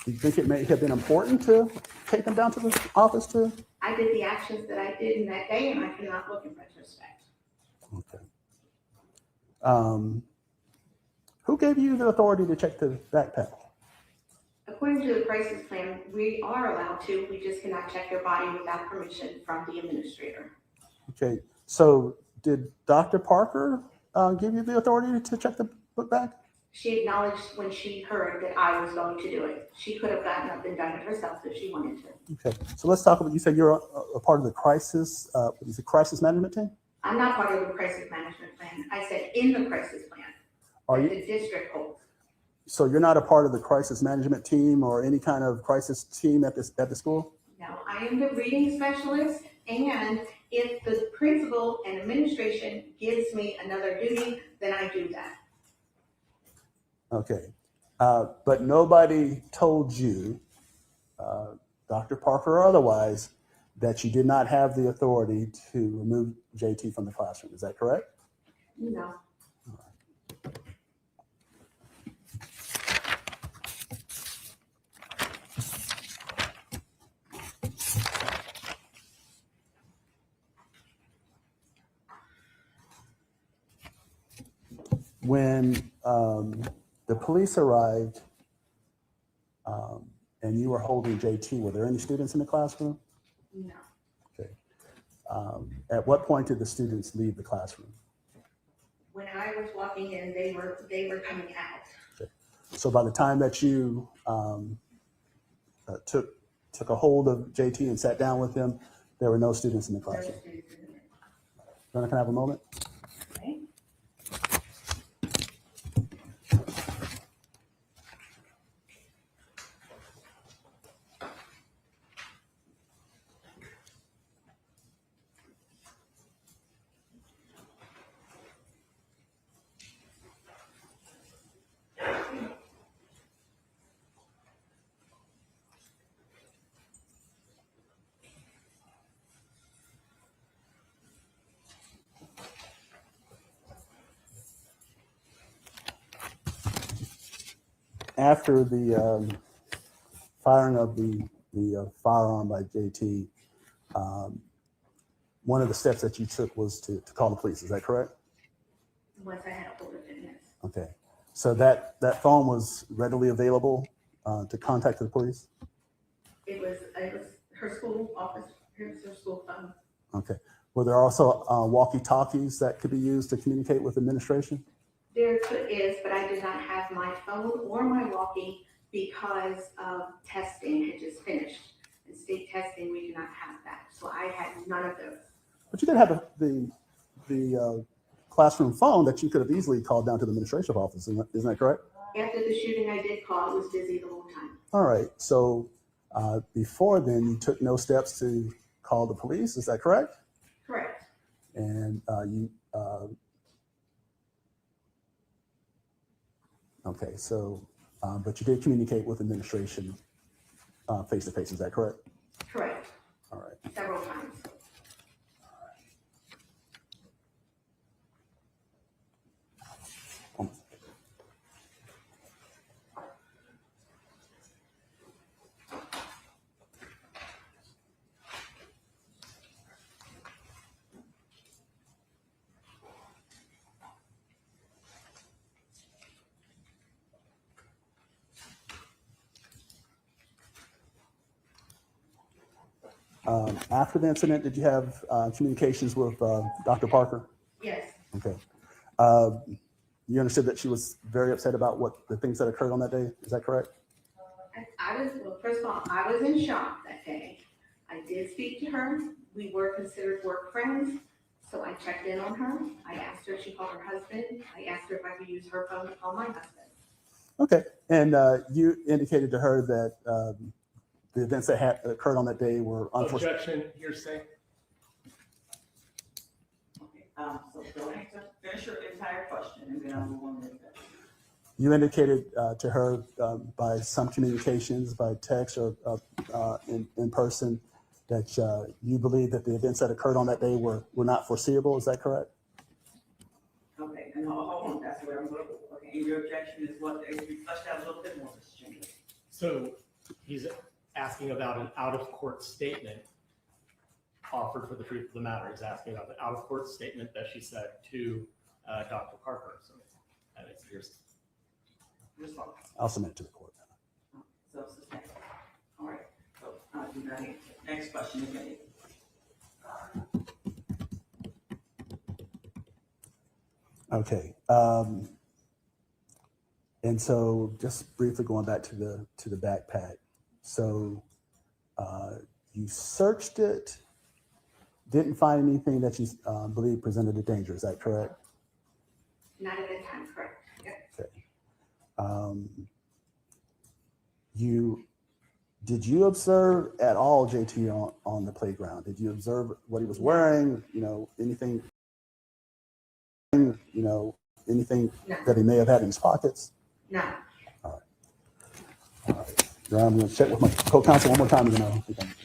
Do you think it may have been important to take them down to the office too? I did the actions that I did in that day, and I cannot look in retrospect. Okay. Who gave you the authority to check the backpack? According to the crisis plan, we are allowed to. We just cannot check your body without permission from the administrator. Okay. So did Dr. Parker give you the authority to check the book bag? She acknowledged when she heard that I was going to do it. She could have gotten up and done it herself if she wanted to. Okay, so let's talk about, you said you're a part of the crisis, is it crisis management team? I'm not part of the crisis management plan. I said in the crisis plan Are that you, the district holds. so you're not a part of the crisis management team or any kind of crisis team at the school? No, I am the reading specialist, and if the principal and administration gives me another duty, then I do that. Okay, but nobody told you, Dr. Parker or otherwise, that you did not have the authority to remove JT from the classroom. Is that correct? No. When the police arrived and you were holding JT, were there any students in the classroom? No. Okay. At what point did the students leave the classroom? When I was walking in, they were coming out. Okay. So by the time that you took a hold of JT and sat down with him, there were no students in the classroom. Can I have a moment? Okay. After the firing of the firearm by JT, one of the steps that you took was to call the police. Is that correct? Once I had a hold of it, yes. Okay. So that phone was readily available to contact the police? It was her school office, her school phone. Okay. Were there also walkie-talkies that could be used to communicate with administration? There is, but I did not have my phone or my walkie because testing had just finished. In state testing, we do not have that. So I had none of those. But you did have the classroom phone that you could have easily called down to the administrative office. Isn't that correct? After the shooting, I did call. I was busy the whole time. All right. So before then, you took no steps to call the police. Is that correct? Correct. And okay. So, but you did communicate with administration face to face. Is that correct? Correct. All right. Several times. After the incident, did you have communications with Dr. Parker? Yes. Okay. You understood that she was very upset about what the things that occurred on that day. Is that correct? Well, first of all, I was in shock that day. I did speak to her. We were considered work friends. So I checked in on her. I asked her if she called her husband. I asked her if I could use her phone to call my husband. Okay. And you indicated to her that the events that had occurred on that day were unfortunate. Objection, hearsay. Okay, so go ahead, finish your entire question, and then I'll move on to that. You indicated to her by some communications, by text or in person, that you believe that the events that occurred on that day were not foreseeable. Is that correct? Okay, and hold on, that's where I'm going. Okay, and your objection is what, if you flesh out a little bit more, Mr. Chamberlain. So he's asking about an out-of-court statement offered for the truth of the matter. He's asking about the out-of-court statement that she said to Dr. Parker. So that is yours. Response. I'll submit it to the court. So suspend. All right, so do not answer. Next question, if any. Okay. And so just briefly going back to the backpack. So you searched it, didn't find anything that you believe presented a danger. Is that correct? Not at the time, correct? Yep. Okay. Did you observe at all JT on the playground? Did you observe what he was wearing? Anything? Anything No. that he may have had in his pockets? No. All right. I'm going to check with my co-counsel one more time, and then I'll think I'm done.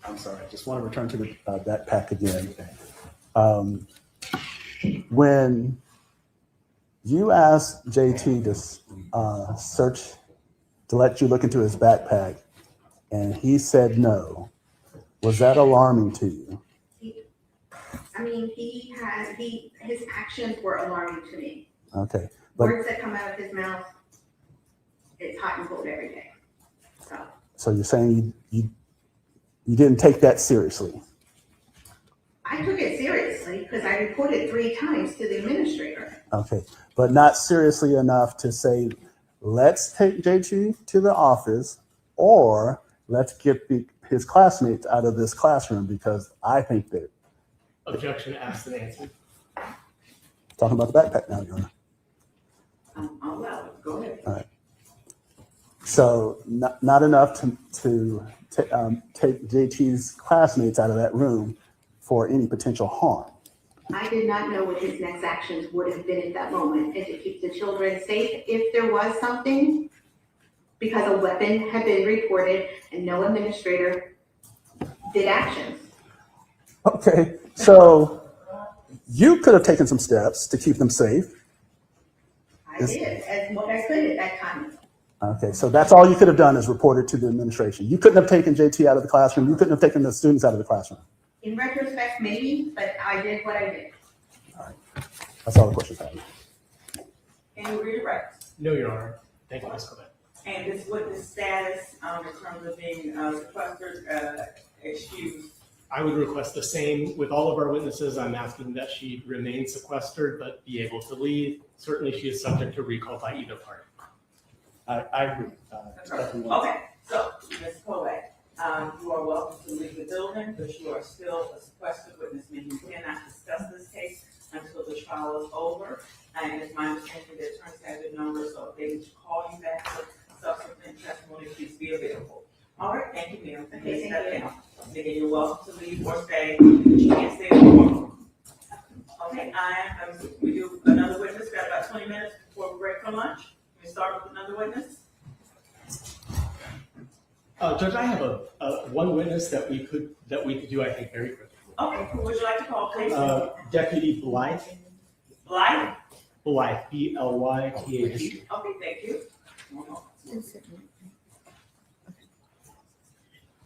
I'm sorry, I just want to return to the backpack again. When you asked JT to search, to let you look into his backpack, and he said no, was that alarming to you? His actions were alarming to me. Okay. But, Words that come out of his mouth, it's hot and cold every day. So you're saying you didn't take that seriously? I took it seriously because I reported 3 times to the administrator. Okay, but not seriously enough to say, let's take JT to the office, or let's get his classmates out of this classroom, because I think that. Objection asked and answered. Talking about the backpack now, Your Honor. I'll allow it. Go ahead. All right. So not enough to take JT's classmates out of that room for any potential harm. I did not know what his next actions would have been at that moment, and to keep the children safe if there was something, because a weapon had been reported and no administrator did actions. Okay, so you could have taken some steps to keep them safe. I did, as what I could at that time. Okay, so that's all you could have done is reported to the administration. You couldn't have taken JT out of the classroom. You couldn't have taken the students out of the classroom. In retrospect, maybe, but I did what I did. All right, that's all the questions I have. Can you redirect? No, Your Honor. Thank you, Ms. Clement. And this witness status, in terms of being sequestered, excused. I would request the same with all of our witnesses. I'm asking that she remain sequestered but be able to leave. Certainly, she is subject to recall by either party. I agree. Okay, so, Ms. Kovac, you are welcome to leave the building, but you are still a sequestered witness, meaning you cannot discuss this case until the trial is over. And it's my understanding that attorneys have your number, so if they need to call you back for subsequent testimony, please be available. All right, thank you, ma'am. Okay, thank you. Again, you're welcome to leave or stay, but you can't stay in the courtroom. Okay, we do another witness, got about 20 minutes before we break for lunch. We start with another witness. Judge, I have a one witness that we could do, I think, very quickly. Okay, who would you like to call, please? Deputy Blythe. Blythe? Blythe, B-L-Y-T-H. Okay, thank you.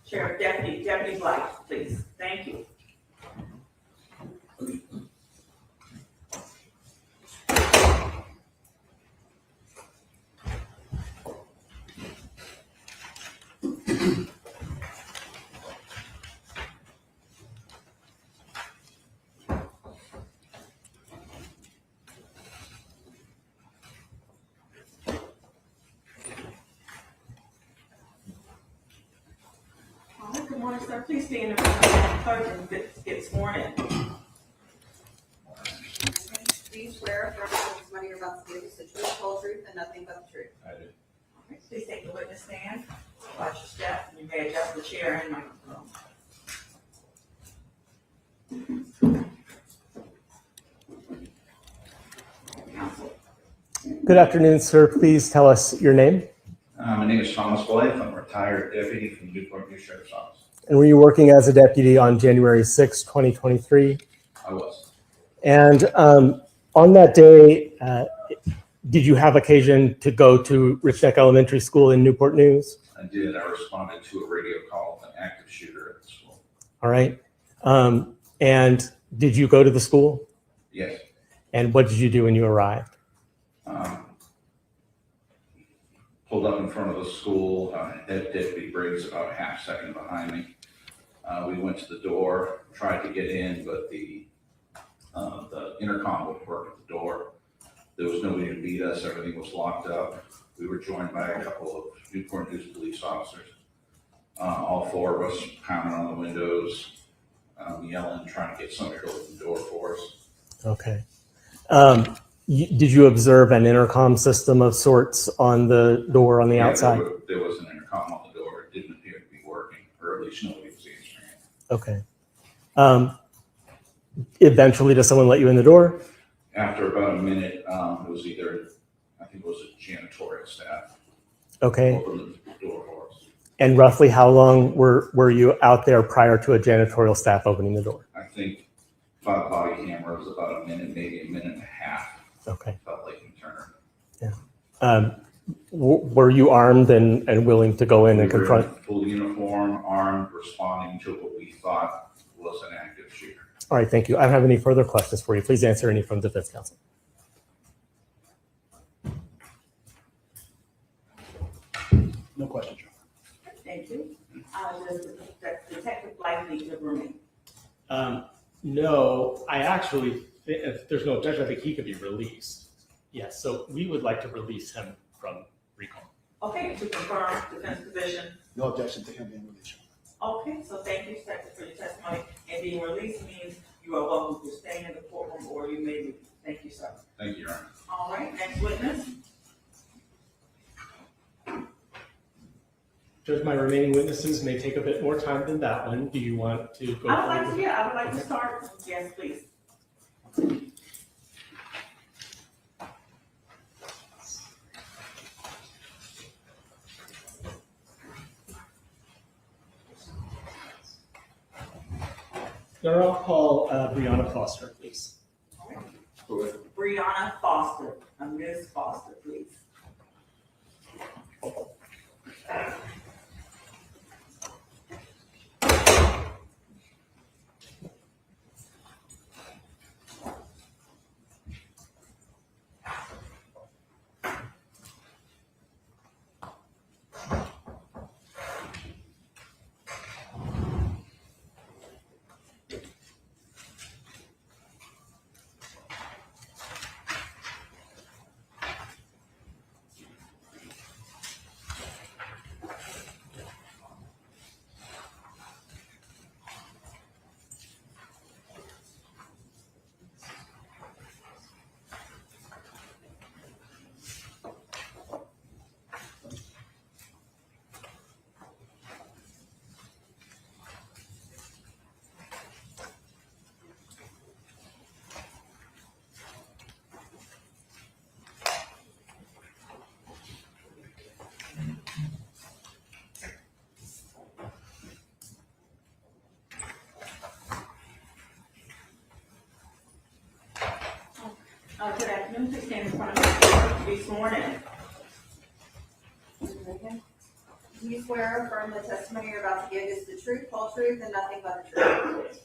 Sheriff Deputy Blythe, please. Thank you. Good morning, sir. Please stand in front of the clerk and get sworn in. Do you swear affirm the testimony you're about to give is the truth, whole truth, and nothing but the truth? I do. Okay, please take the witness stand. Watch your step. You may adjust the chair and microphone. Now, Good afternoon, sir. Please tell us your name. My name is Thomas Blythe. I'm a retired deputy from the Newport News Sheriff's Office. And were you working as a deputy on January 6, 2023? I was. And on that day, did you have occasion to go to Richneck Elementary School in Newport News? I did. I responded to a radio call of an active shooter at the school. All right. And did you go to the school? Yes. And what did you do when you arrived? Pulled up in front of the school. Deputy Briggs about a half second behind me. We went to the door, tried to get in, but the intercom wouldn't work at the door. There was nobody to meet us. Everything was locked up. We were joined by a couple of Newport News police officers. All four of us pounding on the windows, yelling, trying to get somebody to open the door for us. Okay. Did you observe an intercom system of sorts on the door on the outside? There was an intercom on the door. It didn't appear to be working, or at least nobody was answering it. Okay. Eventually, does someone let you in the door? After about a minute, it was either, I think it was a janitorial staff. Okay. Opened the door for us. And roughly how long were you out there prior to a janitorial staff opening the door? I think by the body camera, it was about a minute, maybe a minute and a half. Okay. Felt like you turned. Yeah. Were you armed and willing to go in and confront? We were in full uniform, armed, responding to what we thought was an active shooter. All right, thank you. I don't have any further questions for you. Please answer any from defense counsel. No question, John. Thank you. Does Detective Blythe need to remain? No, I actually, if there's no objection, I think he could be released. Yes, so we would like to release him from recall. Okay, to confirm defense position. No objection to him being released. Okay, so thank you, Detective, for your testimony. And being released means you are welcome to stay in the courtroom or you may leave. Thank you, sir. Thank you, Your Honor. All right, next witness. Judge, my remaining witnesses may take a bit more time than that one. Do you want to go? I would like to start. Yes, please. I'll call Brianna Foster, please. Brianna Foster, Ms. Foster, please. Good afternoon. Please stand in front of me to be sworn in. Okay. Do you swear or affirm the testimony you're about to give is the truth, whole truth, and nothing but the truth?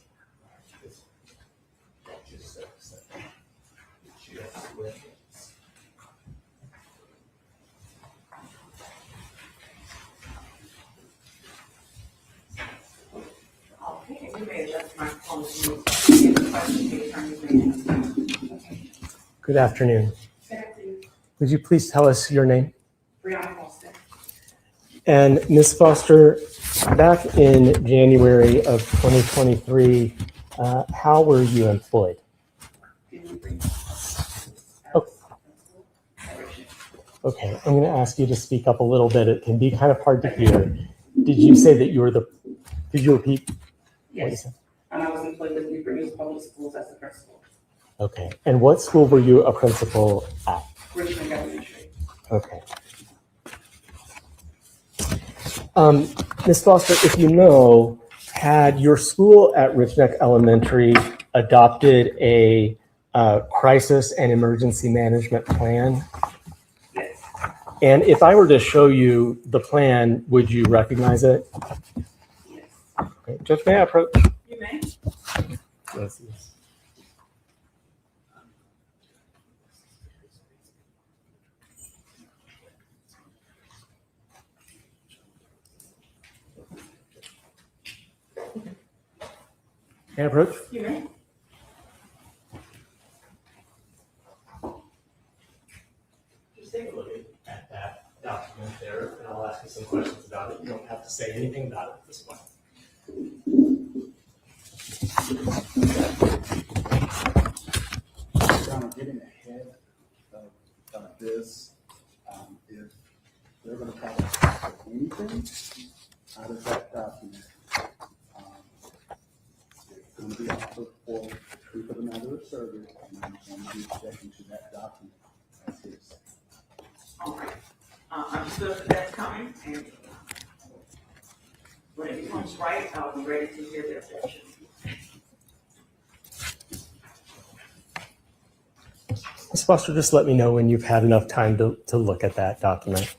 Okay, we may adjust my phone to you. Any questions the attorneys may have? Good afternoon. Good afternoon. Would you please tell us your name? Brianna Foster. And Ms. Foster, back in January of 2023, how were you employed? Okay, I'm going to ask you to speak up a little bit. It can be kind of hard to hear. Did you say that you were did you repeat? What you said? And I was employed with Newport News Public Schools as a principal. Okay, and what school were you a principal at? Richneck Elementary. Okay. Ms. Foster, if you know, had your school at Richneck Elementary adopted a crisis and emergency management plan? Yes. And if I were to show you the plan, would you recognize it? Yes. Okay. Judge, may I approach? You may. Yes, yes. May I approach? You may. Just take a look at that document there, and I'll ask you some questions about it. You don't have to say anything about it at this point. Kind of getting ahead of this, if they're gonna try to tackle anything out of that document, it's gonna be offered for the truth of the matter asserted, and I'm going to be objecting to that document as is. All right. Understood that that's coming, and when it becomes right, I'll be ready to hear the objection. Ms. Foster, just let me know when you've had enough time to look at that document.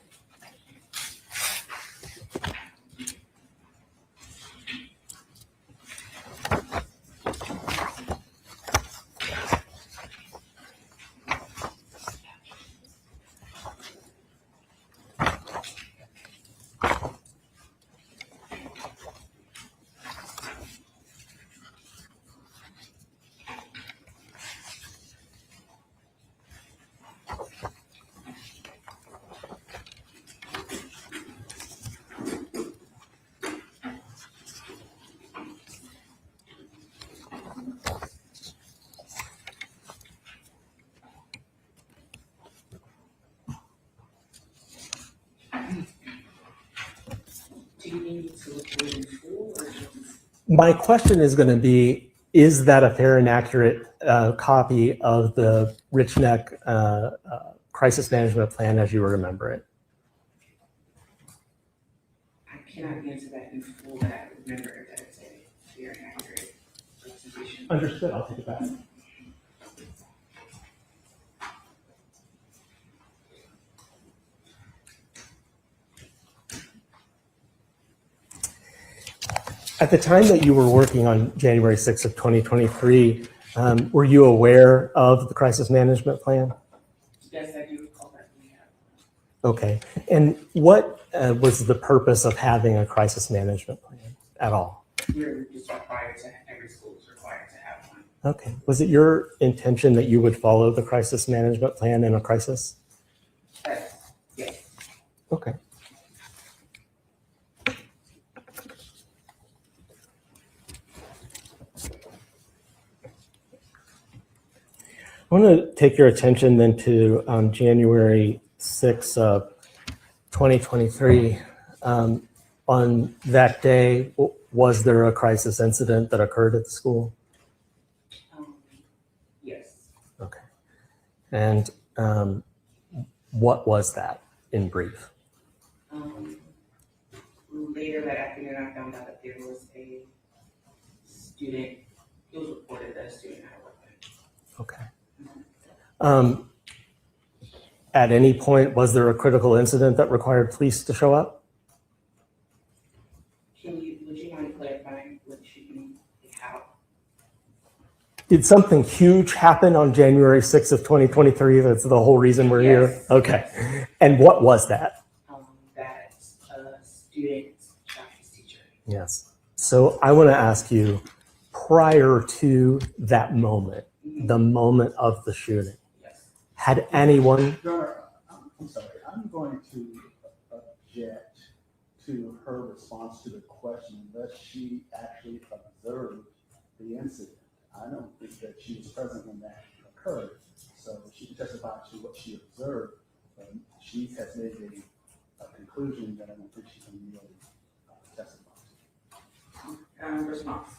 Do you need to look at it in full or just? My question is going to be, is that a fair and accurate copy of the Richneck crisis management plan as you remember it? I cannot answer that in full, but I remember if that is a very accurate representation. Understood. I'll take it back. At the time that you were working on January 6th of 2023, were you aware of the crisis management plan? Yes, I do recall that we have. Okay. And what was the purpose of having a crisis management plan at all? We're just required to, every school is required to have one. Okay. Was it your intention that you would follow the crisis management plan in a crisis? Yes. Okay. I want to take your attention then to January 6th of 2023. On that day, was there a crisis incident that occurred at the school? Yes. Okay. And what was that in brief? Later that afternoon, I found out that there was a student, it was reported that a student had a weapon. Okay. At any point, was there a critical incident that required police to show up? Would you mind clarifying what you mean, how? Did something huge happen on January 6th of 2023? That's the whole reason we're here? Yes. Okay. And what was that? That a student shot his teacher. Yes. So I want to ask you, prior to that moment, the moment of the shooting, Yes. had anyone... Your Honor, I'm sorry, I'm going to object to her response to the question that she actually observed the incident. I don't think that she was present when that occurred, so she can testify to what she observed, but she has made a conclusion that I don't think she can really testify to. Response.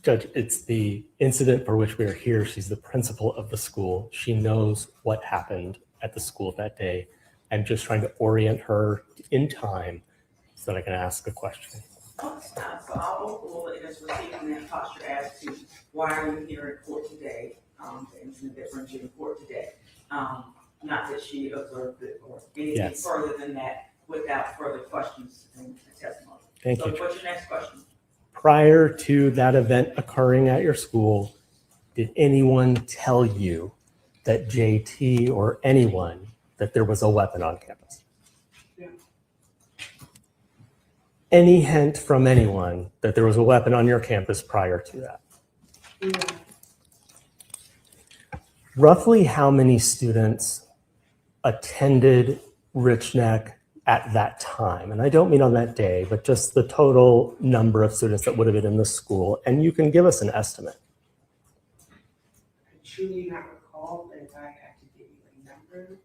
Judge, it's the incident for which we are here. She's the principal of the school. She knows what happened at the school that day. I'm just trying to orient her in time so that I can ask a question. So I'll overrule it as receiving that posture as to why are you here in court today? The incident that brings you in court today. Not that she observed it or anything Yes. further than that without further questions in the testimony. Thank So you. what's your next question? Prior to that event occurring at your school, did anyone tell you that JT or anyone that there was a weapon on campus? Yeah. Any hint from anyone that there was a weapon on your campus prior to that? Yeah. Roughly how many students attended Richneck at that time? And I don't mean on that day, but just the total number of students that would have been in the school. And you can give us an estimate. I truly not recall, but if I had to give you a number,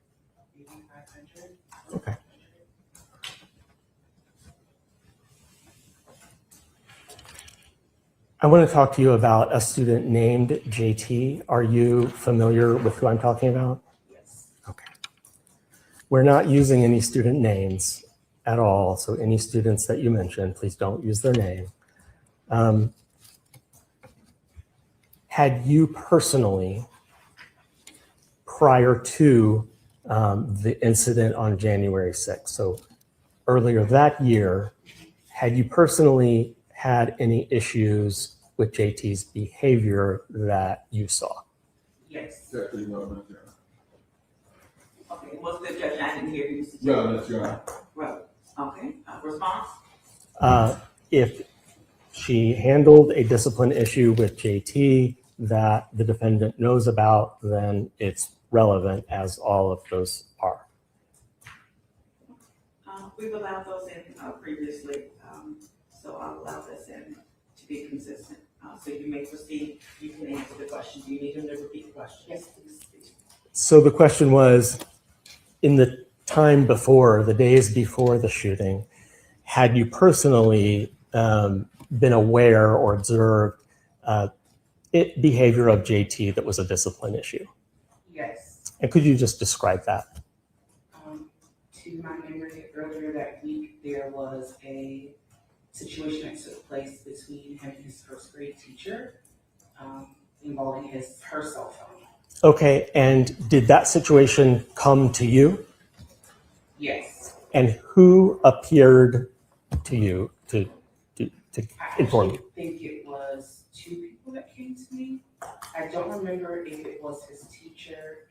maybe 500. Okay. I want to talk to you about a student named JT. Are you familiar with who I'm talking about? Yes. Okay. We're not using any student names at all. So any students that you mentioned, please don't use their name. Had you personally, prior to the incident on January 6th, so earlier that year, had you personally had any issues with JT's behavior that you saw? Yes. That's pretty relevant, Your Honor. Okay, what's the judge? I didn't hear you. Relevant, Your Honor. Right. Okay, response? If she handled a discipline issue with JT that the defendant knows about, then it's relevant, as all of those are. We've allowed those in previously, so I'll allow this in to be consistent. So you may proceed. You can answer the question. Do you need him to repeat the question? Yes, please. So the question was, in the time before, the days before the shooting, had you personally been aware or observed behavior of JT that was a discipline issue? Yes. And could you just describe that? To my memory, earlier that week, there was a situation that took place between him and his first grade teacher involving her cell phone. Okay, and did that situation come to you? Yes. And who appeared to you to I inform actually you? think it was 2 people that came to me. I don't remember if it was his teacher.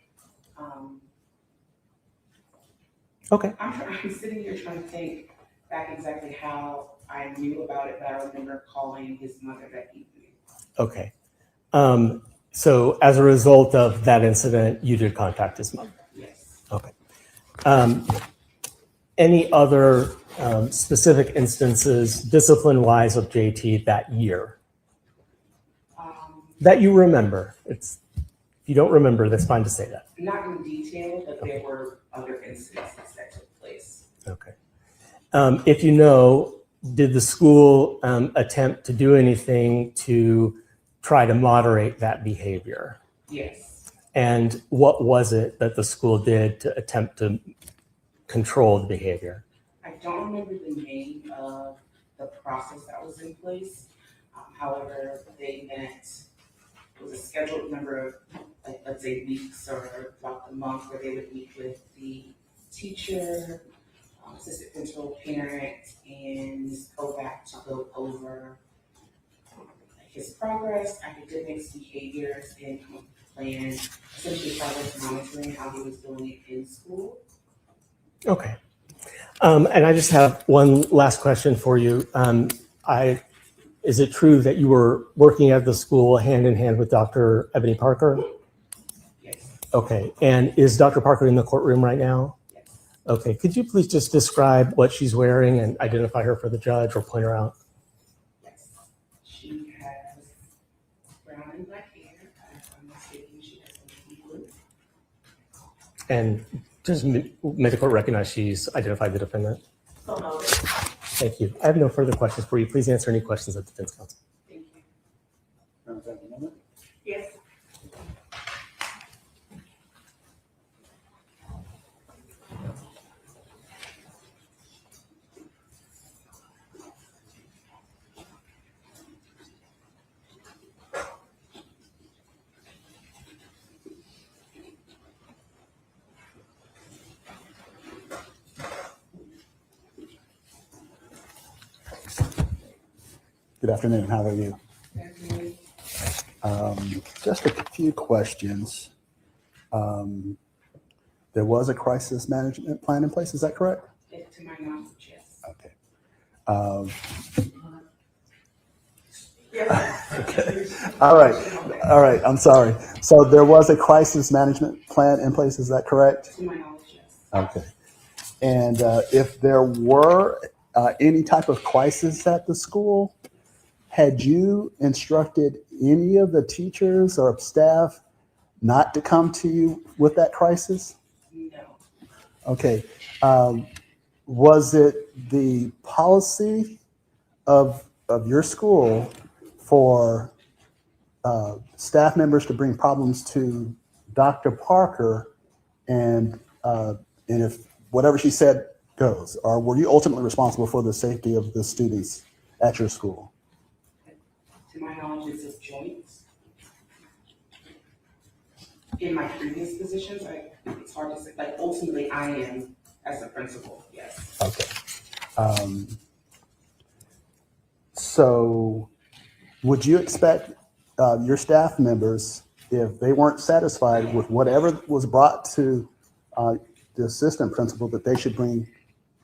Okay. I'm sitting here trying to think back exactly how I knew about it, but I remember calling his mother that evening. Okay. So as a result of that incident, you did contact his mother? Yes. Okay. Any other specific instances, discipline-wise, of JT that year that you remember? If you don't remember, that's fine to say that. Not in detail, but there were other incidences that took place. Okay. If you know, did the school attempt to do anything to try to moderate that behavior? Yes. And what was it that the school did to attempt to control the behavior? I don't remember the name of the process that was in place. However, they met, it was a scheduled number of, like, let's say weeks or throughout the month where they would meet with the teacher, assistant principal, parent, and Ms. Kovac to go over his progress, academics, behaviors, and come up with a plan, essentially progress monitoring how he was doing in school. Okay. And I just have one last question for you. Is it true that you were working at the school hand in hand with Dr. Ebony Parker? Yes. Okay. And is Dr. Parker in the courtroom right now? Yes. Okay. Could you please just describe what she's wearing and identify her for the judge or point her out? Yes. She has brown and black hair. If I'm mistaken, she has some blue. And just make the court recognize she's identified the defendant. So noted. Thank you. I have no further questions for you. Please answer any questions of the defense counsel. Thank you. Good afternoon. How are you? Just a few questions. There was a crisis management plan in place. Is that correct? To my knowledge, yes. Okay. Yeah. All right. I'm sorry. So there was a crisis management plan in place. Is that correct? To my knowledge, yes. Okay. And if there were any type of crisis at the school, had you instructed any of the teachers or staff not to come to you with that crisis? No. Okay. Was it the policy of your school for staff members to bring problems to Dr. Parker and if whatever she said goes? Or were you ultimately responsible for the safety of the students at your school? To my knowledge, it's a joint. In my previous positions, it's hard to say, like ultimately I am as a principal, yes. Okay. So would you expect your staff members, if they weren't satisfied with whatever was brought to the assistant principal, that they should bring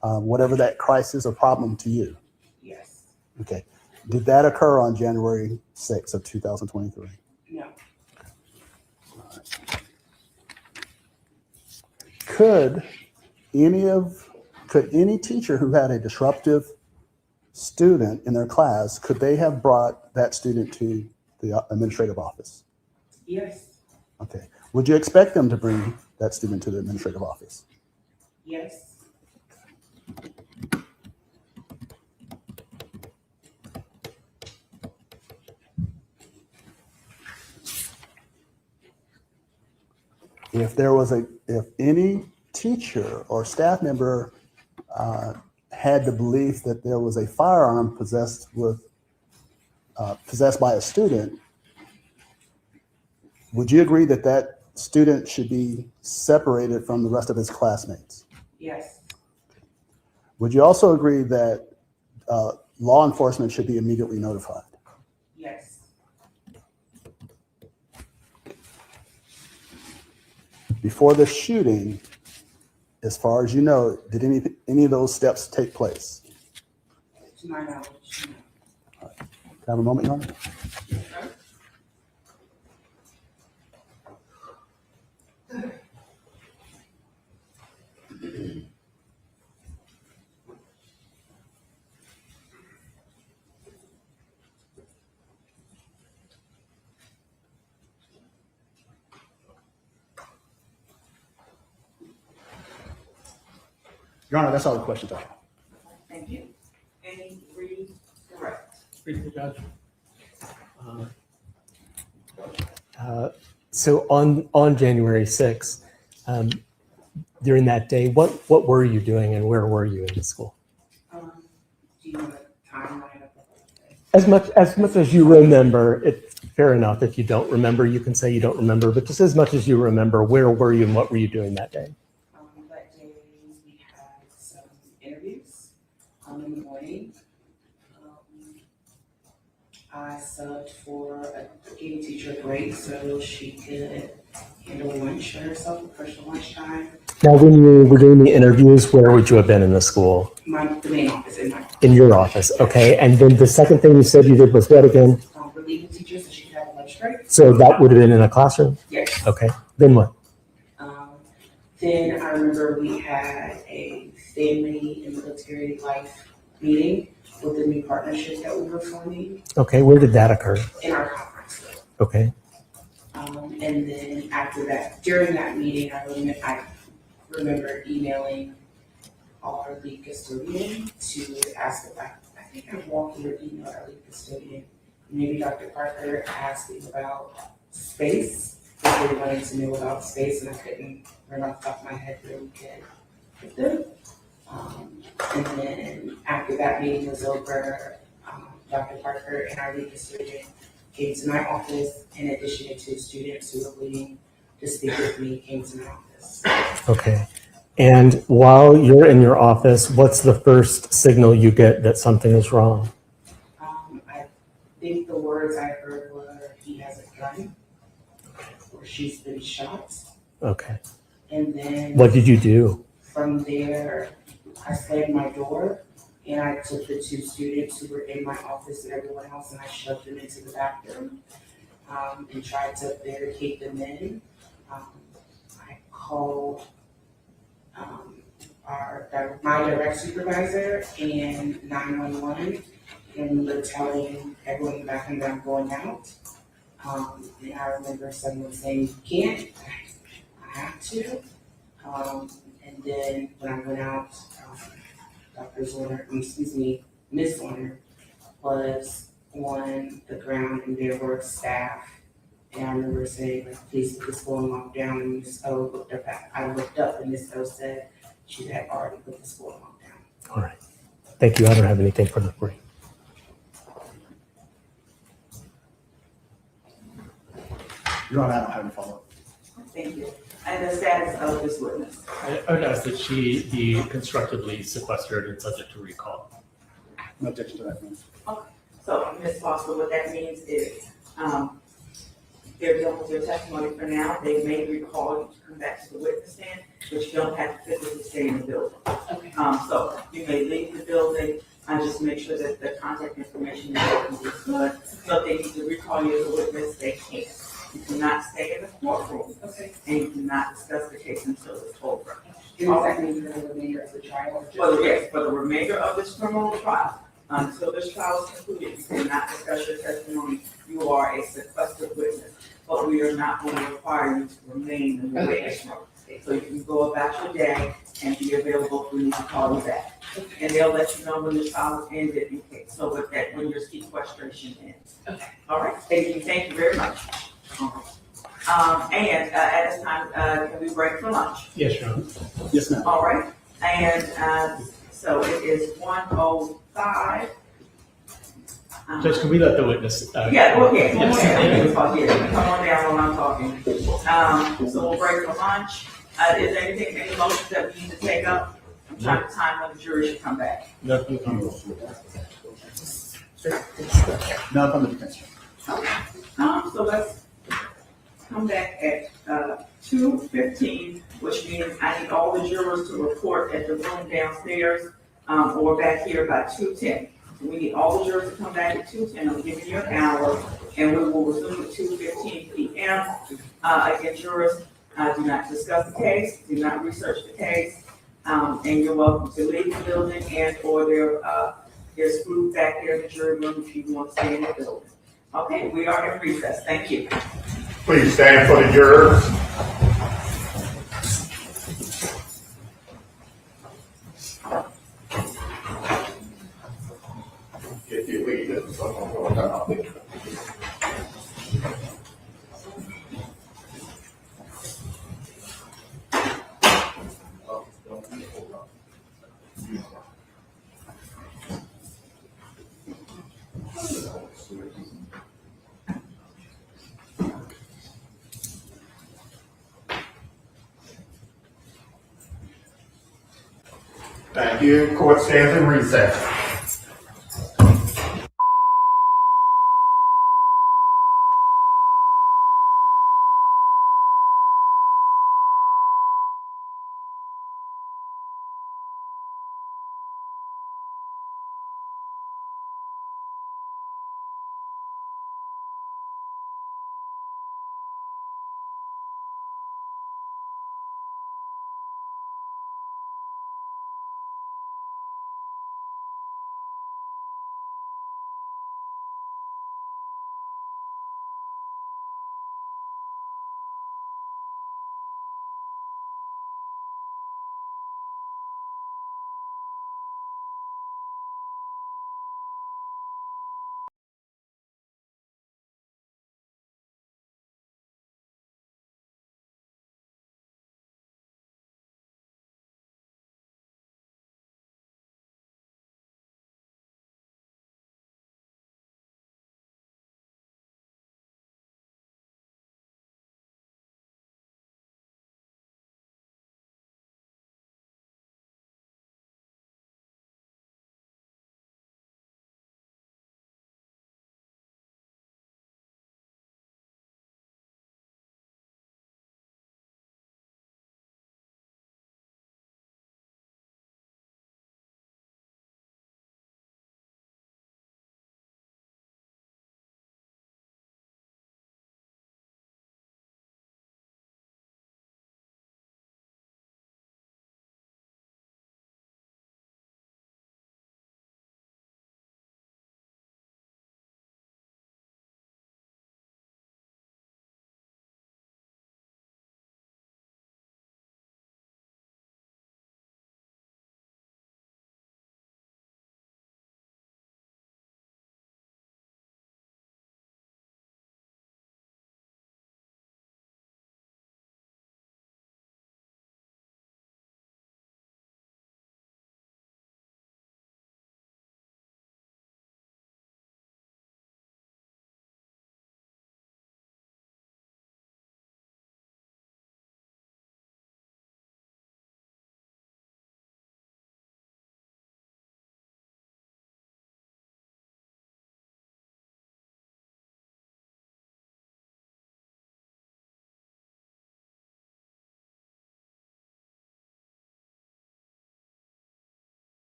whatever that crisis or problem to you? Yes. Okay. Did that occur on January 6th of 2023? No. Could any teacher who had a disruptive student in their class, could they have brought that student to the administrative office? Yes. Okay. Would you expect them to bring that student to the administrative office? Yes. If any teacher or staff member had the belief that there was a firearm possessed by a student, would you agree that that student should be separated from the rest of his classmates? Yes. Would you also agree that law enforcement should be immediately notified? Yes. Before the shooting, as far as you know, did any of those steps take place? To my knowledge, no. Can I have a moment, Your Honor? Your Honor, that's all the questions I have. Thank you. Any redirect? So on January 6th, during that day, what were you doing and where were you in the school? Do you know the timeline of the whole thing? As much as you remember, it's fair enough. If you don't remember, you can say you don't remember, but just as much as you remember, where were you and what were you doing that day? That day we had some interviews in the morning. I subbed for a gave teacher a break so she could handle lunch for herself, a personal lunchtime. Now, when you were doing the interviews, where would you have been in the school? The main office in my office. In your office, okay. And then the second thing you said you did was what again? Relieving teachers so she could have a lunch break. So that would have been in a classroom? Yes. Okay, then what? Then I remember we had a family and military life meeting with the new partnership that we were forming Okay, where did that occur? in our conference room. Okay, And then after that, during that meeting, I remember emailing our lead custodian to ask if I think I walked through email our lead custodian. Maybe Dr. Parker asking about space. If they wanted to know about space, and I couldn't remember off the top of my head where we could put them. And then after that meeting was over, Dr. Parker and our lead custodian came to my office, in addition to 2 students who were waiting to speak with me, came to my office. okay. And while you're in your office, what's the first signal you get that something is wrong? I think the words I heard were, he has a gun, or she's been shot. Okay. And then What did you do? from there, I slammed my door and I took the two students who were in my office and everyone else and I shoved them into the bathroom and tried to barricade them in. I called my direct supervisor and 911 and was telling everyone in the bathroom that I'm going out. And I remember someone saying, you can't, I have to. And then when I went out, Dr. Zwerner, Miss Zwerner was on the ground and there were staff. And I remember saying, like, please put this school lock down. And Miss O looked up I looked up and Miss O said she had already put the school lock down. All right. Thank you. I don't have anything for the brief. Your Honor, I don't have any follow-up. Thank you. And the status of this witness? I would ask that she be constructively sequestered and subject to recall. No objection to that, Your Honor. So, Ms. Foster, what that means is, they're done with their testimony for now. They may recall you to come back to the witness stand, but you don't have to physically stay in the building. Okay. So you may leave the building, just make sure that the contact information is good. So if they need to recall you as a witness, they can. You cannot stay in the courtroom. Okay. And you cannot discuss the case until it's over. And does that mean for the remainder of the trial? Or just- For the remainder of this criminal trial, until this trial is concluded, you cannot discuss your testimony. You are a sequestered witness, but we are not going to require you to remain in the witness room. So you can go about your day and be available if we need to call you back. And they'll let you know when the trial is ended in case, so with that, when your sequestration ends. Okay. All right, thank you very much. And at this time, can we break for lunch? Yes, Your Honor. Yes, ma'am. All right, and so it is 1:05. Judge, can we let the witness? Yeah, okay, come on Yes. down, come on down while I'm talking. So we'll break for lunch. Is there anything, any motions that we need to take up? I'm trying to time when the jury should come back. No. None from the defense. So let's come back at 2:15, which means I need all the jurors to report at the room downstairs, or back here by 2:10. We need all the jurors to come back at 2:10. I'm giving you an hour, and we will resume at 2:15 p.m. Again, jurors, do not discuss the case, do not research the case, and you're welcome to leave the building or there's food back there in the jury room if you want to stay in the building. Okay, we are in recess. Thank you. Please stand for the jurors. If you leave, it's going down. Thank you. Court stands in recess.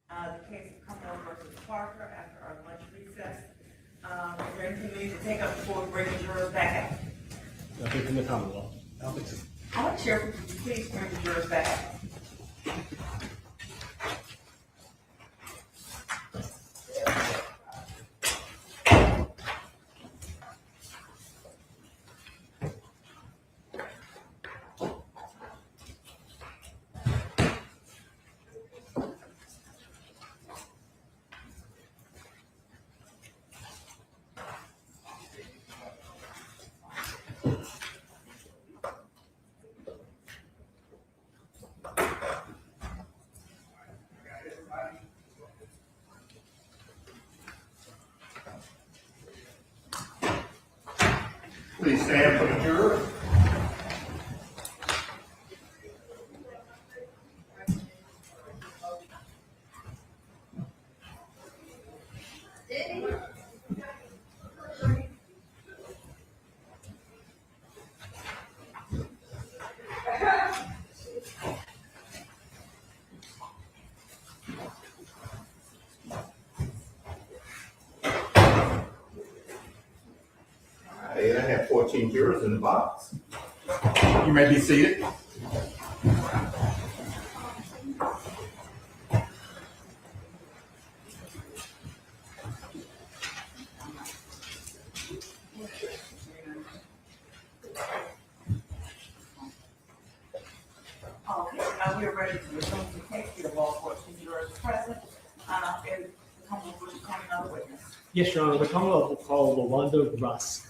The case of Cumberland versus Parker after our lunch recess. Is there anything we need to take up before we bring the jurors back out? Nothing from the Commonwealth. I don't think so. All right, Sheriff, would you please bring the jurors back out? Please stand for the jurors. And I have 14 jurors in the box. You may be seated. Okay, now we are ready to resume the case. We have all 14 jurors present. And the Commonwealth will call another witness. Yes, Your Honor, the Commonwealth will call Lawanda Rusk.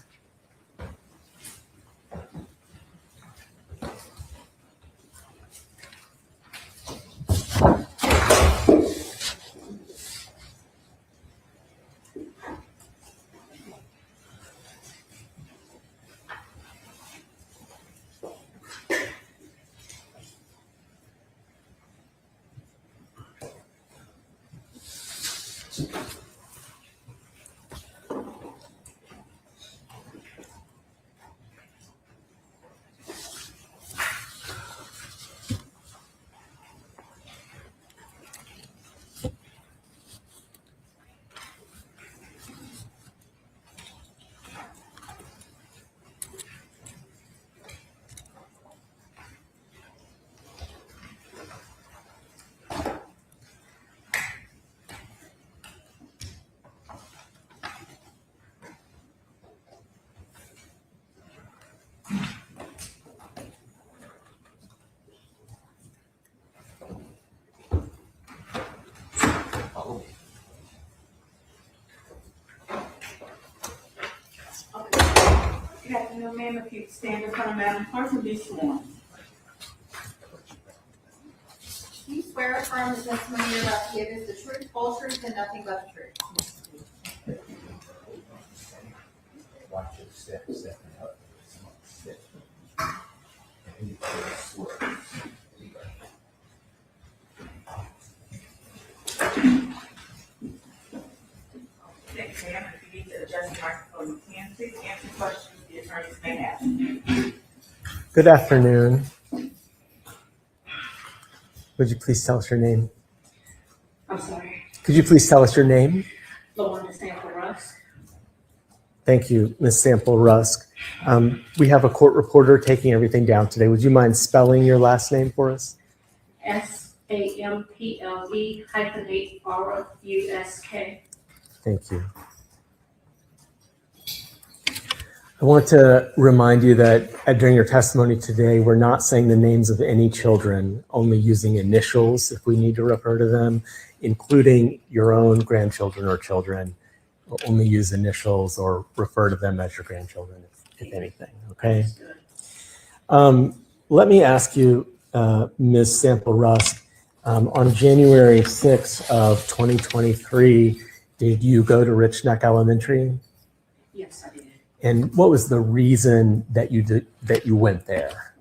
Good afternoon, ma'am. If you'd stand in front of Madam Clerk and be sworn. Do you swear or affirm the testimony you're about to give is the truth, whole truth, and nothing but the truth? Watch your step, stepping up. Step. And you swear. Next, ma'am, if you need to adjust the microphone, you can. Please answer questions the attorneys may have. Good afternoon. Would you please tell us your name? I'm sorry, Could you please tell us your name? Lawanda Sample Rusk. Thank you, Ms. Sample Rusk. We have a court reporter taking everything down today. Would you mind spelling your last name for us? SAMPLE-RUSK. Thank you. I want to remind you that during your testimony today, we're not saying the names of any children, only using initials if we need to refer to them, including your own grandchildren or children. We'll only use initials or refer to them as your grandchildren, if anything, okay? Let me ask you, Ms. Sample Rusk, on January 6th of 2023, did you go to Richneck Elementary? Yes, I did. And what was the reason that you went there?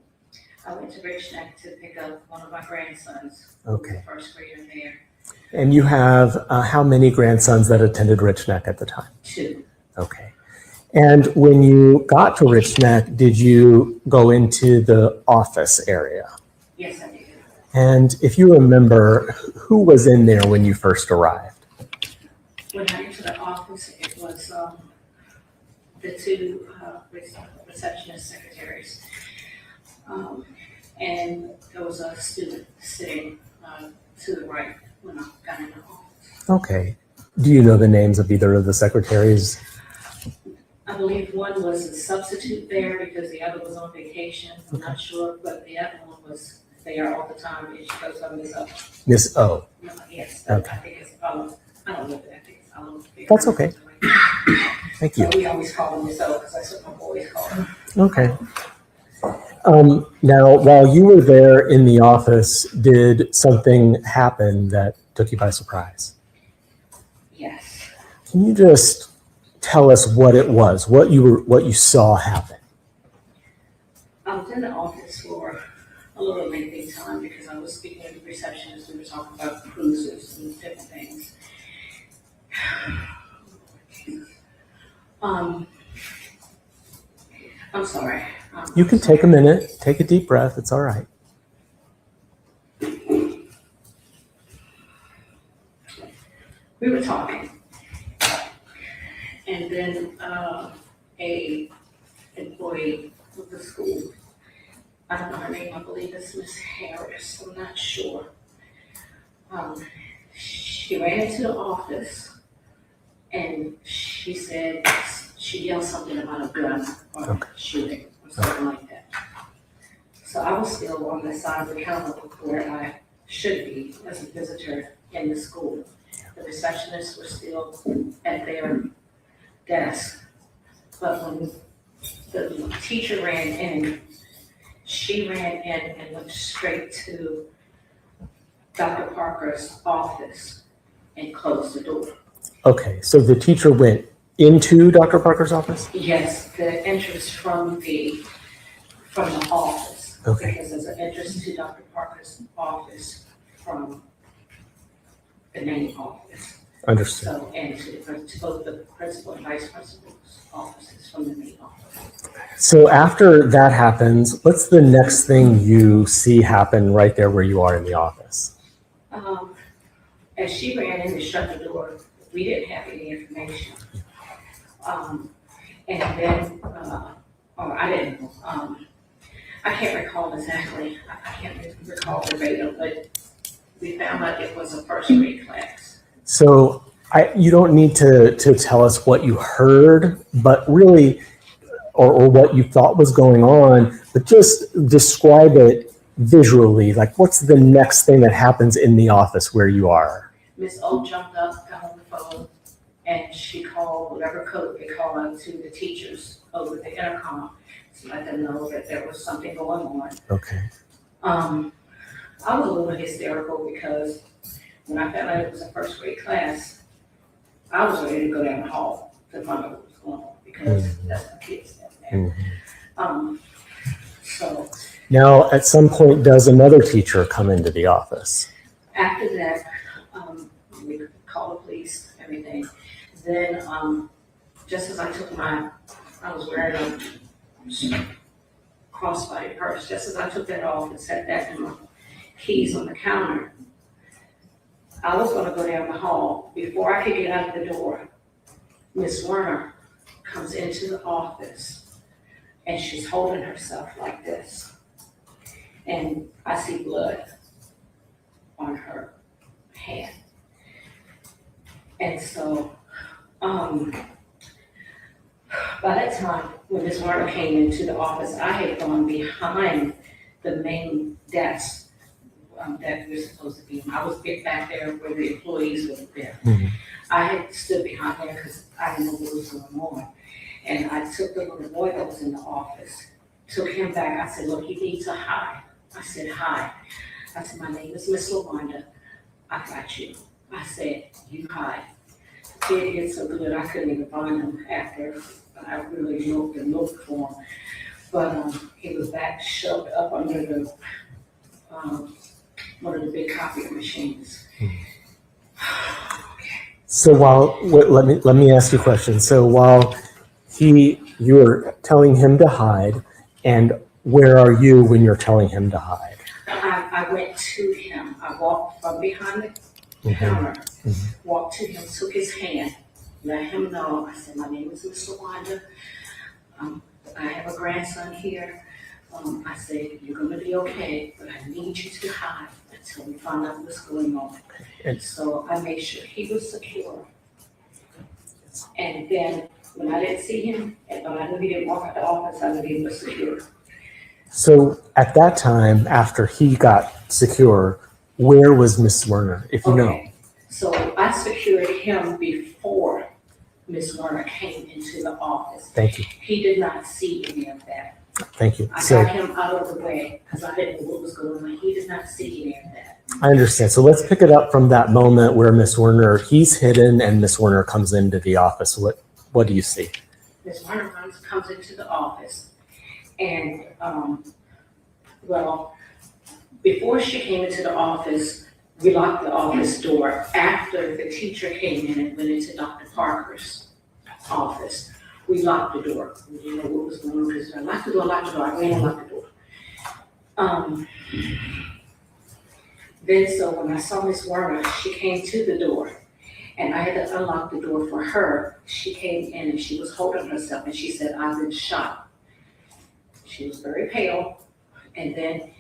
I went to Richneck to pick up one of my grandsons. Okay. Who was a first grader there. And you have how many grandsons that attended Richneck at the time? 2. Okay. And when you got to Richneck, did you go into the office area? Yes, I did. And if you remember, who was in there when you first arrived? When I entered the office, it was the two receptionist secretaries. And there was a student sitting to the right when I got in the office. Okay. Do you know the names of either of the secretaries? I believe one was a substitute there because the other was on vacation. I'm not sure, but the other one was there all the time. And she goes by Miss O. Miss O. No, yes, Okay. I think it's I don't know what I think it's Olive. That's okay. Thank you. So we always call them Miss O because that's what my boys call them. Okay. Now, while you were there in the office, did something happen that took you by surprise? Yes. Can you just tell us what it was, what you saw happen? I was in the office for a little lengthy time because I was speaking with the receptionist. We were talking about cruises and different things. I'm sorry. You can take a minute, take a deep breath. It's all right. We were talking, and then a employee of the school, I don't know her name, I believe it's Miss Harris, I'm not sure. She ran into the office and she said, she yelled something about a gun or shooting or something like that. So I was still on the side of the counter where I should be as a visitor in the school. The receptionists were still at their desk. But when the teacher ran in, she ran in and went straight to Dr. Parker's office and closed the door. Okay, so the teacher went into Dr. Parker's office? Yes, the entrance from the office. Okay. Because there's an entrance to Dr. Parker's office from the main office. Understood. So, and to both the principal and vice principal's offices from the main office. So after that happens, what's the next thing you see happen right there where you are in the office? As she ran in to shut the door, we didn't have any information. And then, or I didn't know, I can't recall exactly, I can't recall verbatim, but we found out it was a first grade class. So you don't need to tell us what you heard, but really, or what you thought was going on, but just describe it visually. Like, what's the next thing that happens in the office where you are? Miss O jumped up, got on the phone, and she called whatever code they call out to the teachers over the intercom to let them know that there was something going on. Okay. I was a little hysterical because when I found out it was a first grade class, I was ready to go down the hall to find out what was going on because that's my kids down there. So Now, at some point, does another teacher come into the office? after that, we called the police, everything. Then, just as I was wearing a crossbody purse, just as I took that off and set that in my keys on the counter, I was gonna go down the hall. Before I could get out the door, Miss Zwerner comes into the office and she's holding herself like this. And I see blood on her hand. And so, by that time, when Ms. Zwerner came into the office, I had gone behind the main desk that we're supposed to be in. I was back there where the employees were there. I had stood behind there because I didn't know what was going on. And I took the little boy that was in the office, took him back. I said, look, you need to hide. I said, hi. I said, my name is Miss LaWanda. I got you. I said, you hide. The kid hit so good, I couldn't even find him after I really looked for him. But he was back shoved up under the one of the big copier machines. So let me ask you a question. So while you were telling him to hide, and where are you when you're telling him to hide? I I went to him. I walked from behind the counter, walked to him, took his hand, let him know. I said, my name is Mr. Wanda. I have a grandson here. I said, you're gonna be okay, but I need you to hide until we find out what's going on. And so I made sure he was secure. And then when I didn't see him, but I knew he didn't walk out the office, I knew he was secure. So at that time, after he got secure, where was Miss Zwerner, if you know? So I secured him before Ms. Zwerner came into the office. Thank you. He did not see any of that. Thank you. I So got him out of the way because I didn't know what was going on. He did not see any of that. I understand. So let's pick it up from that moment where Miss Zwerner, he's hidden and Miss Zwerner comes into the office. What do you see? Ms. Zwerner comes into the office and, well, before she came into the office, we locked the office door. After the teacher came in and went into Dr. Parker's office, we locked the door. We didn't know what was going on because I locked the door. I ran and locked the door. Then so when I saw Miss Zwerner, she came to the door and I had to unlock the door for her. She came in and she was holding herself and she said, I've been shot. She was very pale. And then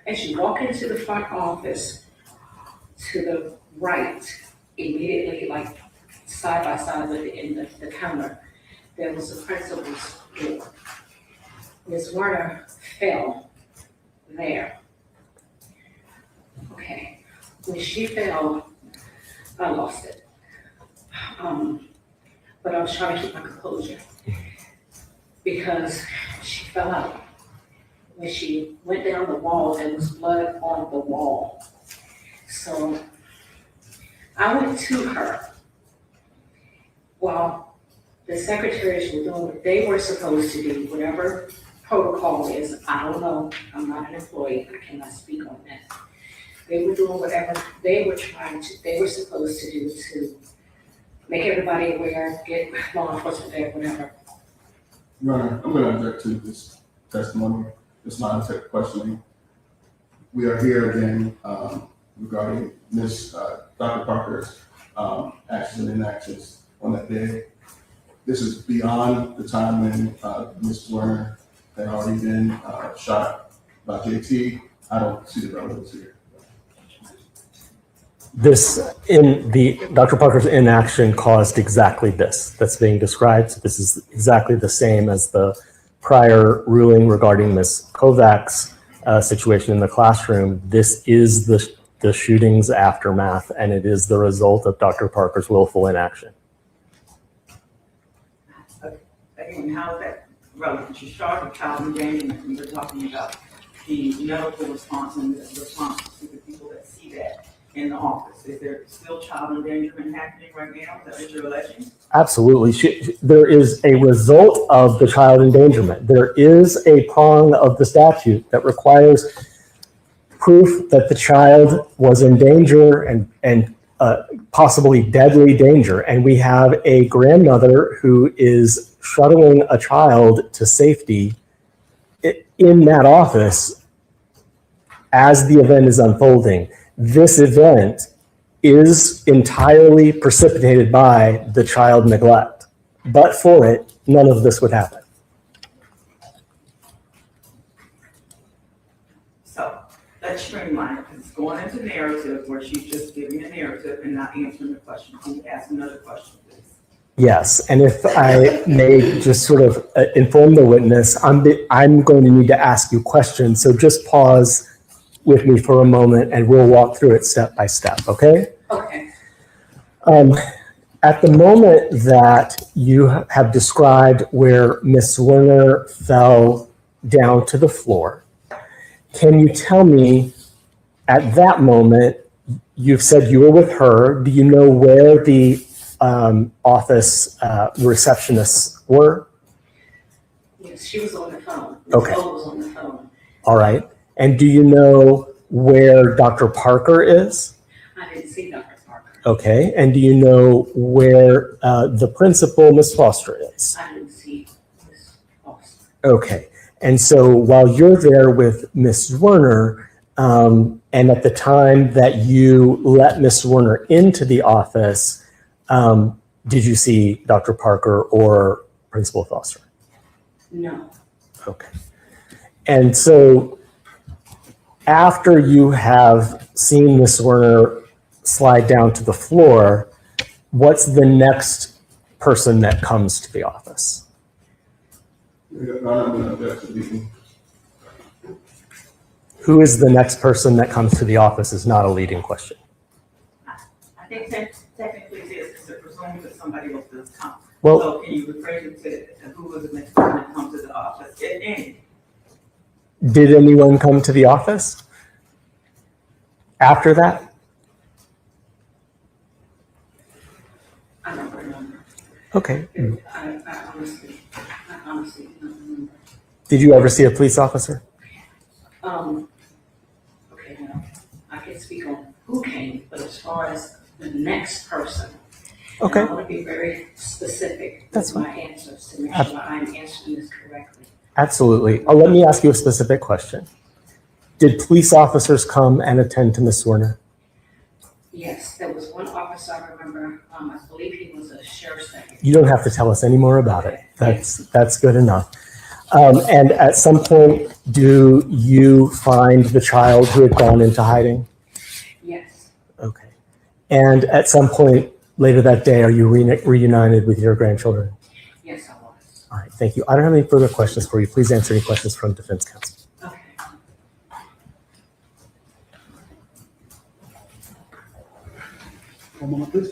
as she walked into the front office to the right, immediately like side by side with the counter, there was a principal's door. Ms. Zwerner fell there. Okay, when she fell, I lost it. But I was trying to keep my composure because she fell out. When she went down the wall, there was blood on the wall. So I went to her while the secretaries were doing what they were supposed to do, whatever protocol is. I don't know. I'm not an employee. I cannot speak on that. They were doing whatever they were supposed to do to make everybody aware, get law enforcement there, whatever. Your Honor, I'm going to object to this testimony, this line of questioning. We are here again regarding Dr. Parker's actions and inactions on that day. This is beyond the time when Ms. Zwerner had already been shot by JT. I don't see the relevance here. Dr. Parker's inaction caused exactly this that's being described. So this is exactly the same as the prior ruling regarding Ms. Kovac's situation in the classroom. This is the shooting's aftermath, and it is the result of Dr. Parker's willful inaction. Again, how is that relevant? You're charged with child endangerment, and you're talking about the medical response and the response to the people that see that in the office. Is there still child endangerment happening right now that you're alleging? Absolutely. There is a result of the child endangerment. There is a prong of the statute that requires proof that the child was in danger and possibly deadly danger. And we have a grandmother who is shuttling a child to safety in that office as the event is unfolding. This event is entirely precipitated by the child neglect. But for it, none of this would happen. So let's streamline it. It's going into narrative where she's just giving a narrative and not answering the question. Can you ask another question, please? Yes, and if I may just sort of inform the witness, I'm going to need to ask you questions. So just pause with me for a moment and we'll walk through it step by step, okay? Okay. At the moment that you have described where Ms. Zwerner fell down to the floor, can you tell me at that moment, you've said you were with her, do you know where the office receptionists were? Yes, she was on the phone. Okay. Ms. O was on the phone. All right. And do you know where Dr. Parker is? I didn't see Dr. Parker. Okay. And do you know where the principal, Ms. Foster, is? I didn't see Ms. Foster. Okay. And so while you're there with Miss Zwerner, and at the time that you let Miss Zwerner into the office, did you see Dr. Parker or Principal Foster? No. Okay. And so after you have seen Miss Zwerner slide down to the floor, what's the next person that comes to the office? Who is the next person that comes to the office is not a leading question. I think technically it is, because they're presuming that somebody else does come. Well, So can you rephrase it to who was the next person that comes to the office, if any? did anyone come to the office after that? I don't remember. Okay. I honestly don't remember. Did you ever see a police officer? Okay, now, I can speak on who came, but as far as the next person, Okay. and I want to be very specific That's with my answers to make sure I'm answering this correctly. Absolutely. Let me ask you a specific question. Did police officers come and attend to Ms. Zwerner? Yes, there was one officer I remember, I believe he was a sheriff's deputy. You don't have to tell us any more about it. That's good enough. And at some point, do you find the child who had gone into hiding? Yes, Okay. And at some point later that day, are you reunited with your grandchildren? yes, I was. All right, thank you. I don't have any further questions for you. Please answer any questions from defense counsel. Okay. One moment, please.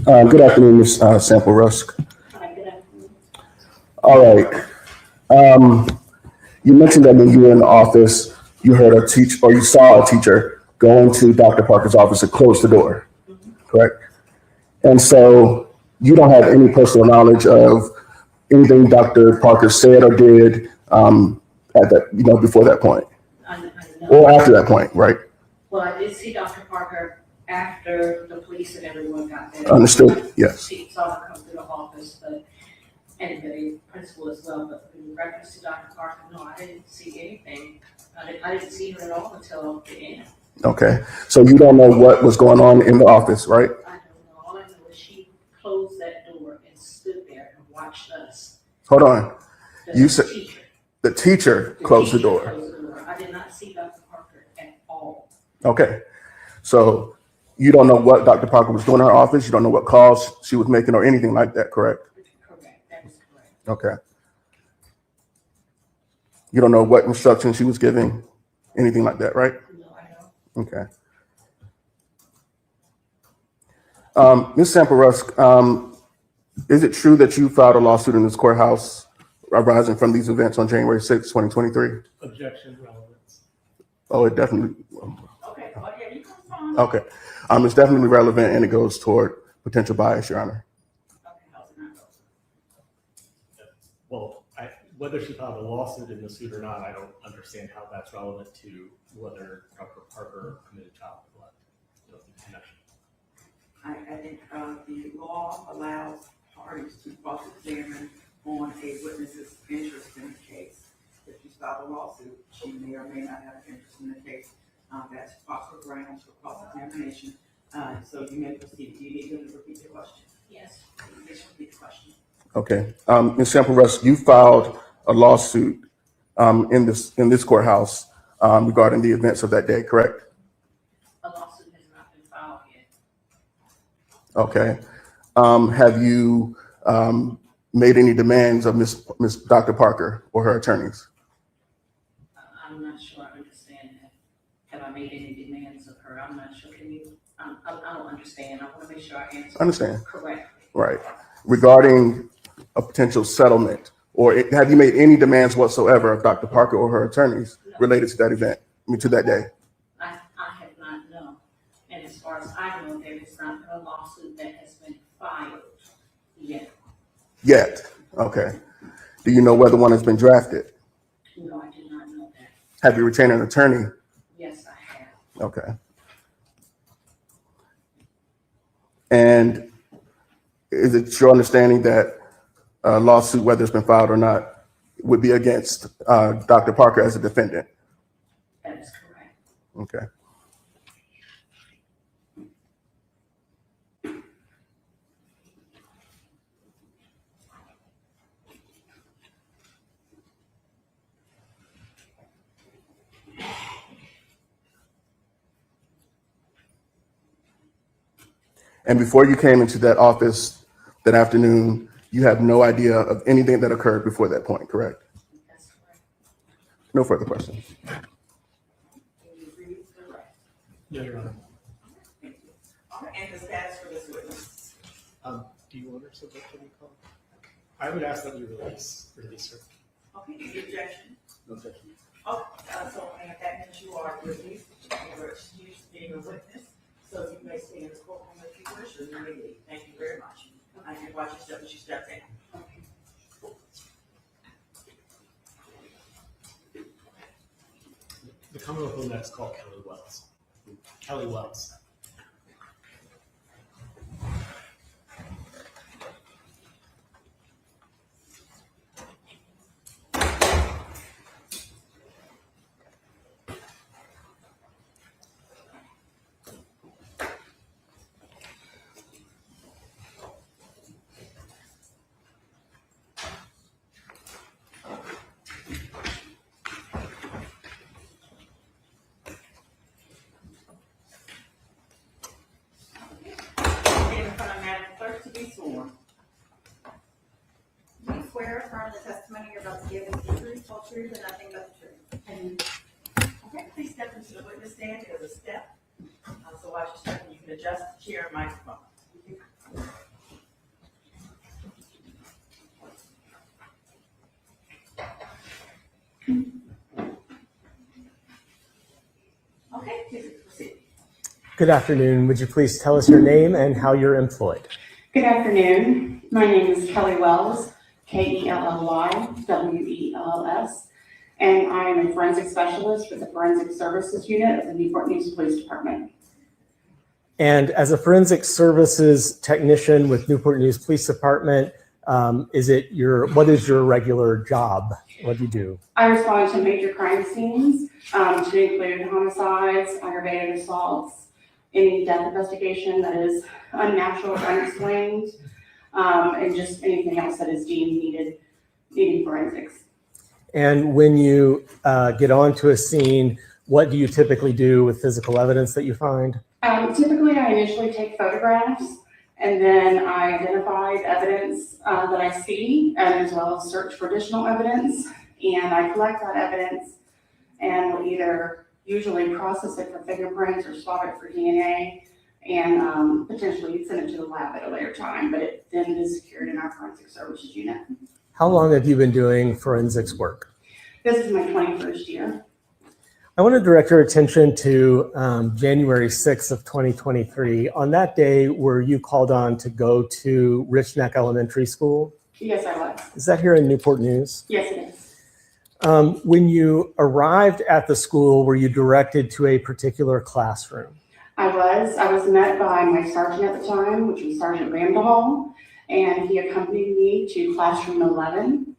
Good afternoon, Ms. Sample Rusk. Hi, good afternoon. All right. You mentioned that when you were in the office, you heard a teacher, or you saw a teacher go into Dr. Parker's office and close the door, correct? And so you don't have any personal knowledge of anything Dr. Parker said or did at that, before that point, I know. or after that point, right? Well, I did see Dr. Parker after the police and everyone got there. Understood, yes. She saw her come to the office, and the principal as well, but in reference to Dr. Parker, no, I didn't see anything. I didn't see her at all until the end. Okay, so you don't know what was going on in the office, right? I don't know. All I know is she closed that door and stood there and watched us. Hold on. The You said teacher. the teacher closed the door. Closed the door. I did not see Dr. Parker at all. Okay, so you don't know what Dr. Parker was doing in her office. You don't know what calls she was making or anything like that, correct? Correct. That is correct. Okay. You don't know what instructions she was giving, anything like that, right? No, I don't. Okay. Ms. Sample Rusk, is it true that you filed a lawsuit in this courthouse arising from these events on January 6, 2023? Objection, relevance. Oh, it definitely, Okay, well, yeah, you confirm. okay. It's definitely relevant and it goes toward potential bias, Your Honor. Okay, how's it not go? Well, whether she filed a lawsuit in the suit or not, I don't understand how that's relevant to whether Dr. Parker committed child neglect. Connection. I think the law allows parties to cross-examine on a witness's interest in the case. If you file a lawsuit, she may or may not have an interest in the case. That's proper grounds for cross-examination. So you may proceed. Do you need to repeat your question? Yes. Please repeat the question. Okay. Ms. Sample Rusk, you filed a lawsuit in this courthouse regarding the events of that day, correct? A lawsuit has not been filed yet. Okay. Have you made any demands of Dr. Parker or her attorneys? sure I understand that. Have I made any demands of her? I'm not sure. Can you, I don't understand. I want to make sure I answer Understand. correctly. Right. Regarding a potential settlement, or have you made any demands whatsoever of Dr. Parker or her attorneys related to that event, to that day? I have not known. And as far as I know, there is not a lawsuit that has been filed yet. Yet. Okay. Do you know whether one has been drafted? No, I do not know that. Have you retained an attorney? Yes, I have. Okay. And is it your understanding that a lawsuit, whether it's been filed or not, would be against Dr. Parker as a defendant? That is correct. Okay. And before you came into that office that afternoon, you have no idea of anything that occurred before that point, correct? That's correct. No further questions. Can you read the rest? Yeah, Your Honor. Thank you. All right, and the status for this witness. Do you want her subject to recall? I would ask that we release her. Okay, any objection? No objection. Oh, so and that means you are released, you are excused being a witness, so you may stay in the courtroom if you wish, or you may leave. Thank you very much. I can watch your step as you step in. The Commonwealth will next call Kelly Wells. Kelly Wells. In front of Madam Clerk to be sworn. Do you swear or affirm the testimony you're about to give is the truth, whole truth, and nothing but the truth? Okay, please step into the witness stand. There's a step. So watch your step, and you can adjust the chair and microphone. Okay, please proceed. Good afternoon. Would you please tell us your name and how you're employed? Good afternoon. My name is Kelly Wells, KELLY-WELLS, and I am a forensic specialist with the Forensic Services Unit of the Newport News Police Department. And as a forensic services technician with Newport News Police Department, what is your regular job? What do you do? I respond to major crime scenes, to include homicides, aggravated assaults, any death investigation that is unnatural or unexplained, and just anything else that is deemed needing forensics. And when you get onto a scene, what do you typically do with physical evidence that you find? Typically, I initially take photographs, and then I identify the evidence that I see, as well as search for additional evidence, and I collect that evidence and will either usually process it for fingerprints or swab it for DNA, and potentially send it to the lab at a later time, but it then is secured in our Forensic Services Unit. How long have you been doing forensics work? This is my 21st year. I want to direct your attention to January 6th of 2023. On that day, were you called on to go to Richneck Elementary School? Yes, I was. Is that here in Newport News? Yes, it is. When you arrived at the school, were you directed to a particular classroom? I was met by my sergeant at the time, which was Sergeant Ramdahall, and he accompanied me to classroom 11.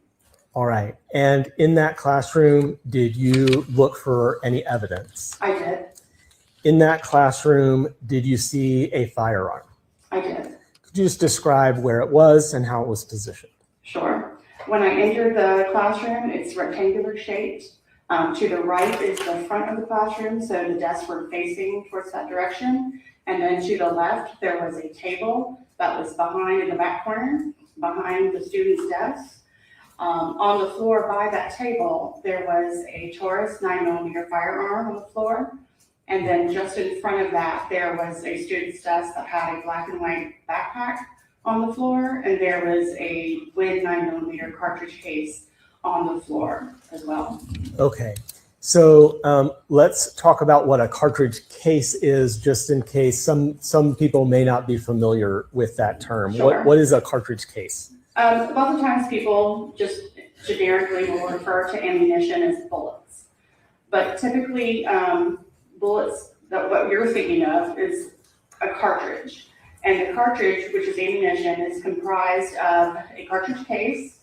All right. And in that classroom, did you look for any evidence? I did. In that classroom, did you see a firearm? I did. Could you just describe where it was and how it was positioned? Sure. When I entered the classroom, it's rectangular shaped. To the right is the front of the classroom, so the desks were facing towards that direction. And then to the left, there was a table that was behind in the back corner, behind the students' desks. On the floor by that table, there was a Taurus 9mm firearm on the floor. And then just in front of that, there was a student's desk that had a black and white backpack on the floor. And there was a Win 9mm cartridge case on the floor as well. Okay. So let's talk about what a cartridge case is, just in case some people may not be familiar with that term. Sure. What is a cartridge case? A lot of times people just generically will refer to ammunition as bullets. But typically, bullets, that what you're thinking of is a cartridge. And the cartridge, which is ammunition, is comprised of a cartridge case,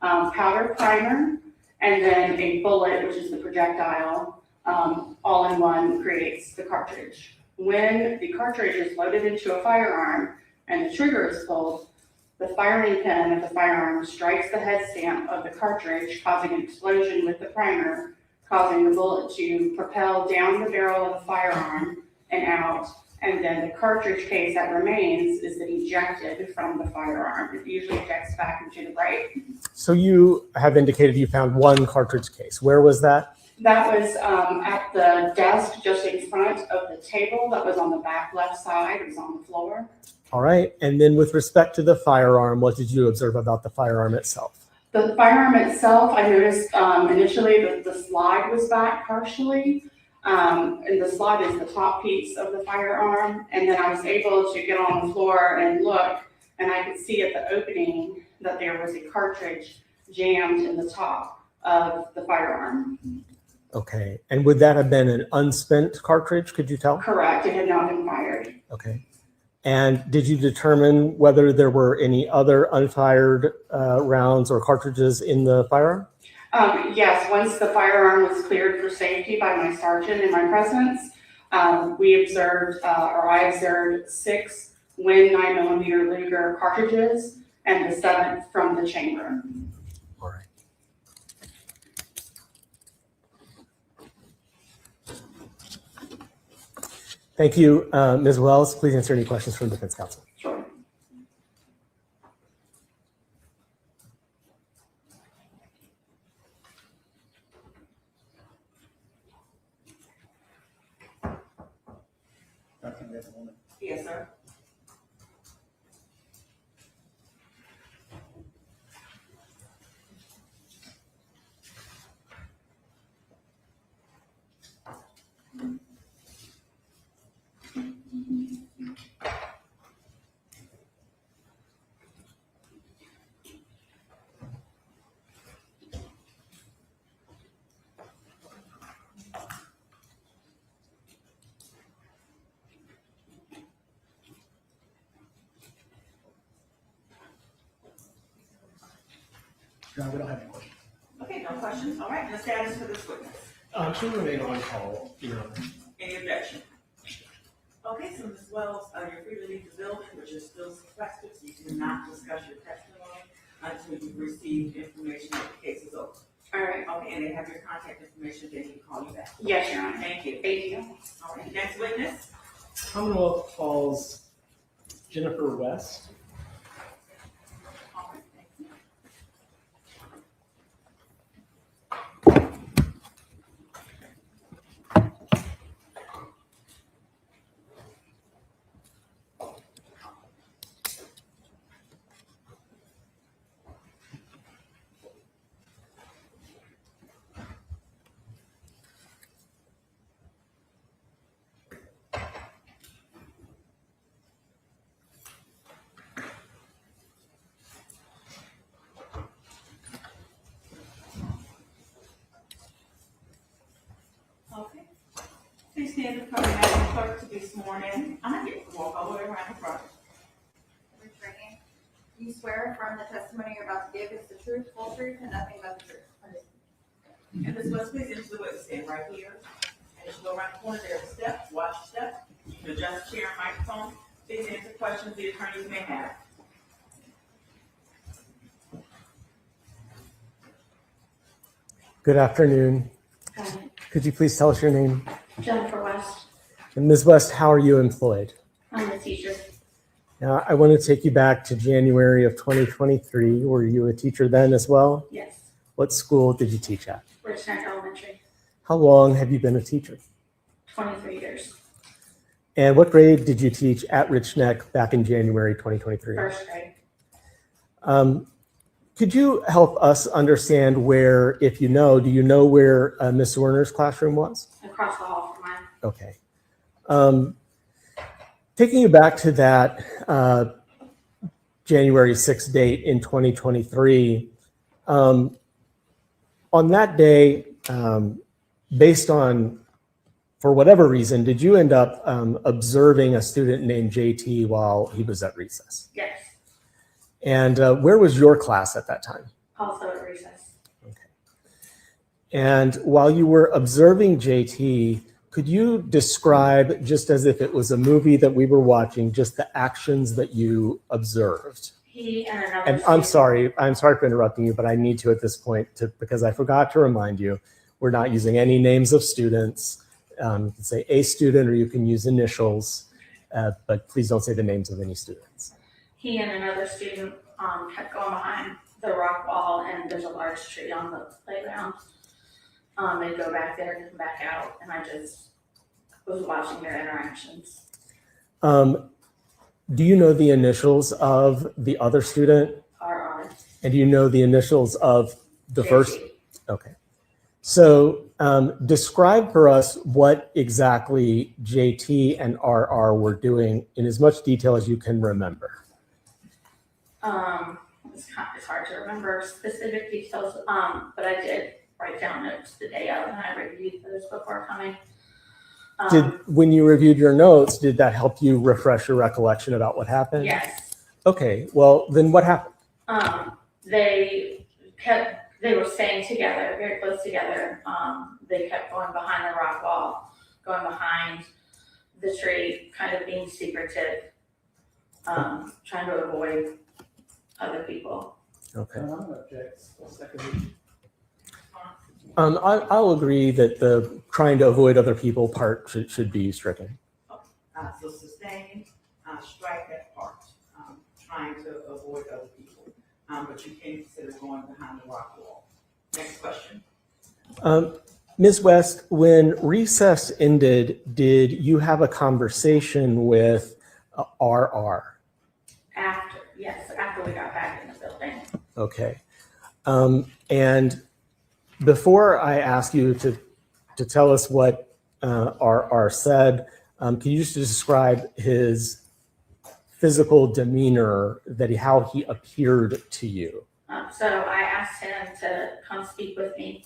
powder primer, and then a bullet, which is the projectile, all in one creates the cartridge. When the cartridge is loaded into a firearm and the trigger is pulled, the firing pin of the firearm strikes the head stamp of the cartridge, causing an explosion with the primer, causing the bullet to propel down the barrel of the firearm and out. And then the cartridge case that remains is then ejected from the firearm. It usually ejects back into the right. So you have indicated you found one cartridge case. Where was that? That was at the desk just in front of the table that was on the back left side. It was on the floor. All right. And then with respect to the firearm, what did you observe about the firearm itself? The firearm itself, I noticed initially that the slide was back partially. And the slide is the top piece of the firearm. And then I was able to get on the floor and look, and I could see at the opening that there was a cartridge jammed in the top of the firearm. Okay. And would that have been an unspent cartridge? Could you tell? Correct. It had not been fired. Okay. And did you determine whether there were any other unfired rounds or cartridges in the firearm? Yes, once the firearm was cleared for safety by my sergeant in my presence, we observed, or I observed 6 Win 9mm Luger cartridges and the 7th from the chamber. All right. Thank you, Ms. Wells. Please answer any questions from the defense counsel. Sure. Yes, sir. No, we don't have any questions. Okay, no questions. All right, the status for this witness. She'll remain on call, Your Honor. Any objection? Okay, so Ms. Wells, you're free to leave the building, which is still sequestered, so you cannot discuss your testimony until you've received information that the case is over. All right. Okay, and they have your contact information, they can call you back. Yes, Your Honor. Thank you. Thank you. All right, next witness. Commonwealth calls Jennifer West. All right, thank you. Okay. Please stand in front of Madam Clerk to be sworn in. I'm gonna get walk all the way around the front. Richneck, do you swear affirm the testimony you're about to give is the truth, full truth, and nothing but the truth? And Ms. West, please enter the witness stand right here. And as you go around the corner, there's a step, watch the step. You can adjust the chair and microphone. Please answer questions the attorneys may have. Good afternoon. Hi. Could you please tell us your name? Jennifer West. And Ms. West, how are you employed? I'm a teacher. Now, I want to take you back to January of 2023. Were you a teacher then as well? Yes, What school did you teach at? Richneck Elementary, How long have you been a teacher? 23 years, And what grade did you teach at Richneck back in January 2023? first grade. Could you help us understand where, if you know, do you know where Miss Zwerner's classroom was? Across the hall from mine. Okay. Taking you back to that January 6th date in 2023, on that day, based on, for whatever reason, did you end up observing a student named JT while he was at recess? Yes, And where was your class at that time? also at recess. And while you were observing JT, could you describe, just as if it was a movie that we were watching, just the actions that you observed? He and another And I'm sorry for interrupting you, but I need to at this point because I forgot to remind you, we're not using any names of students. You can say a student or you can use initials, but please don't say the names of any students. He and another student kept going behind the rock wall, and there's a large tree on the playground. They'd go back there and come back out, and I just was watching their interactions. Do you know the initials of the other student? RR. And do you know the initials of the JT. first? Okay. So describe for us what exactly JT and RR were doing in as much detail as you can remember. It's hard to remember specific details, but I did write down notes the day of, and I reviewed those before coming. When you reviewed your notes, did that help you refresh your recollection about what happened? Yes. Okay, well, then what happened? They were staying together, very close together. They kept going behind the rock wall, going behind the tree, kind of being secretive, trying to avoid other people. Okay. I'm gonna object. Second. I'll agree that the trying to avoid other people part should be stricken. So sustain, strike that part, trying to avoid other people, but you can consider going behind the rock wall. Next question. Ms. West, when recess ended, did you have a conversation with RR? After we got back in the building. Okay. And before I ask you to tell us what RR said, can you just describe his physical demeanor, how he appeared to you? So I asked him to come speak with me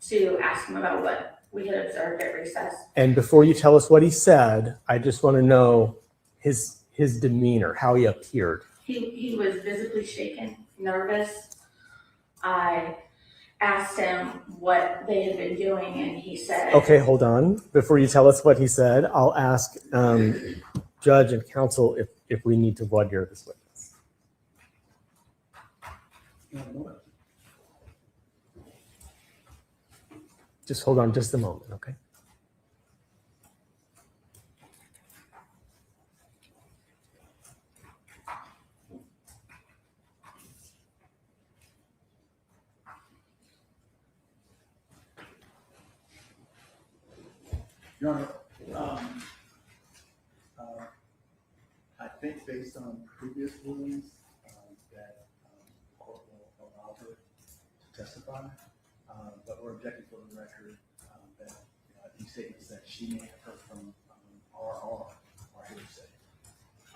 to ask him about what we had observed at recess. And before you tell us what he said, I just want to know his demeanor, how he appeared. He was visibly shaken, nervous. I asked him what they had been doing, and he said... Okay, hold on. Before you tell us what he said, I'll ask judge and counsel if we need to voir dire this witness. Just hold on just a moment, okay? Your Honor, I think based on previous rulings, that the court will allow her to testify, but we're objecting for the record that these statements that she may have heard from RR are hearsay.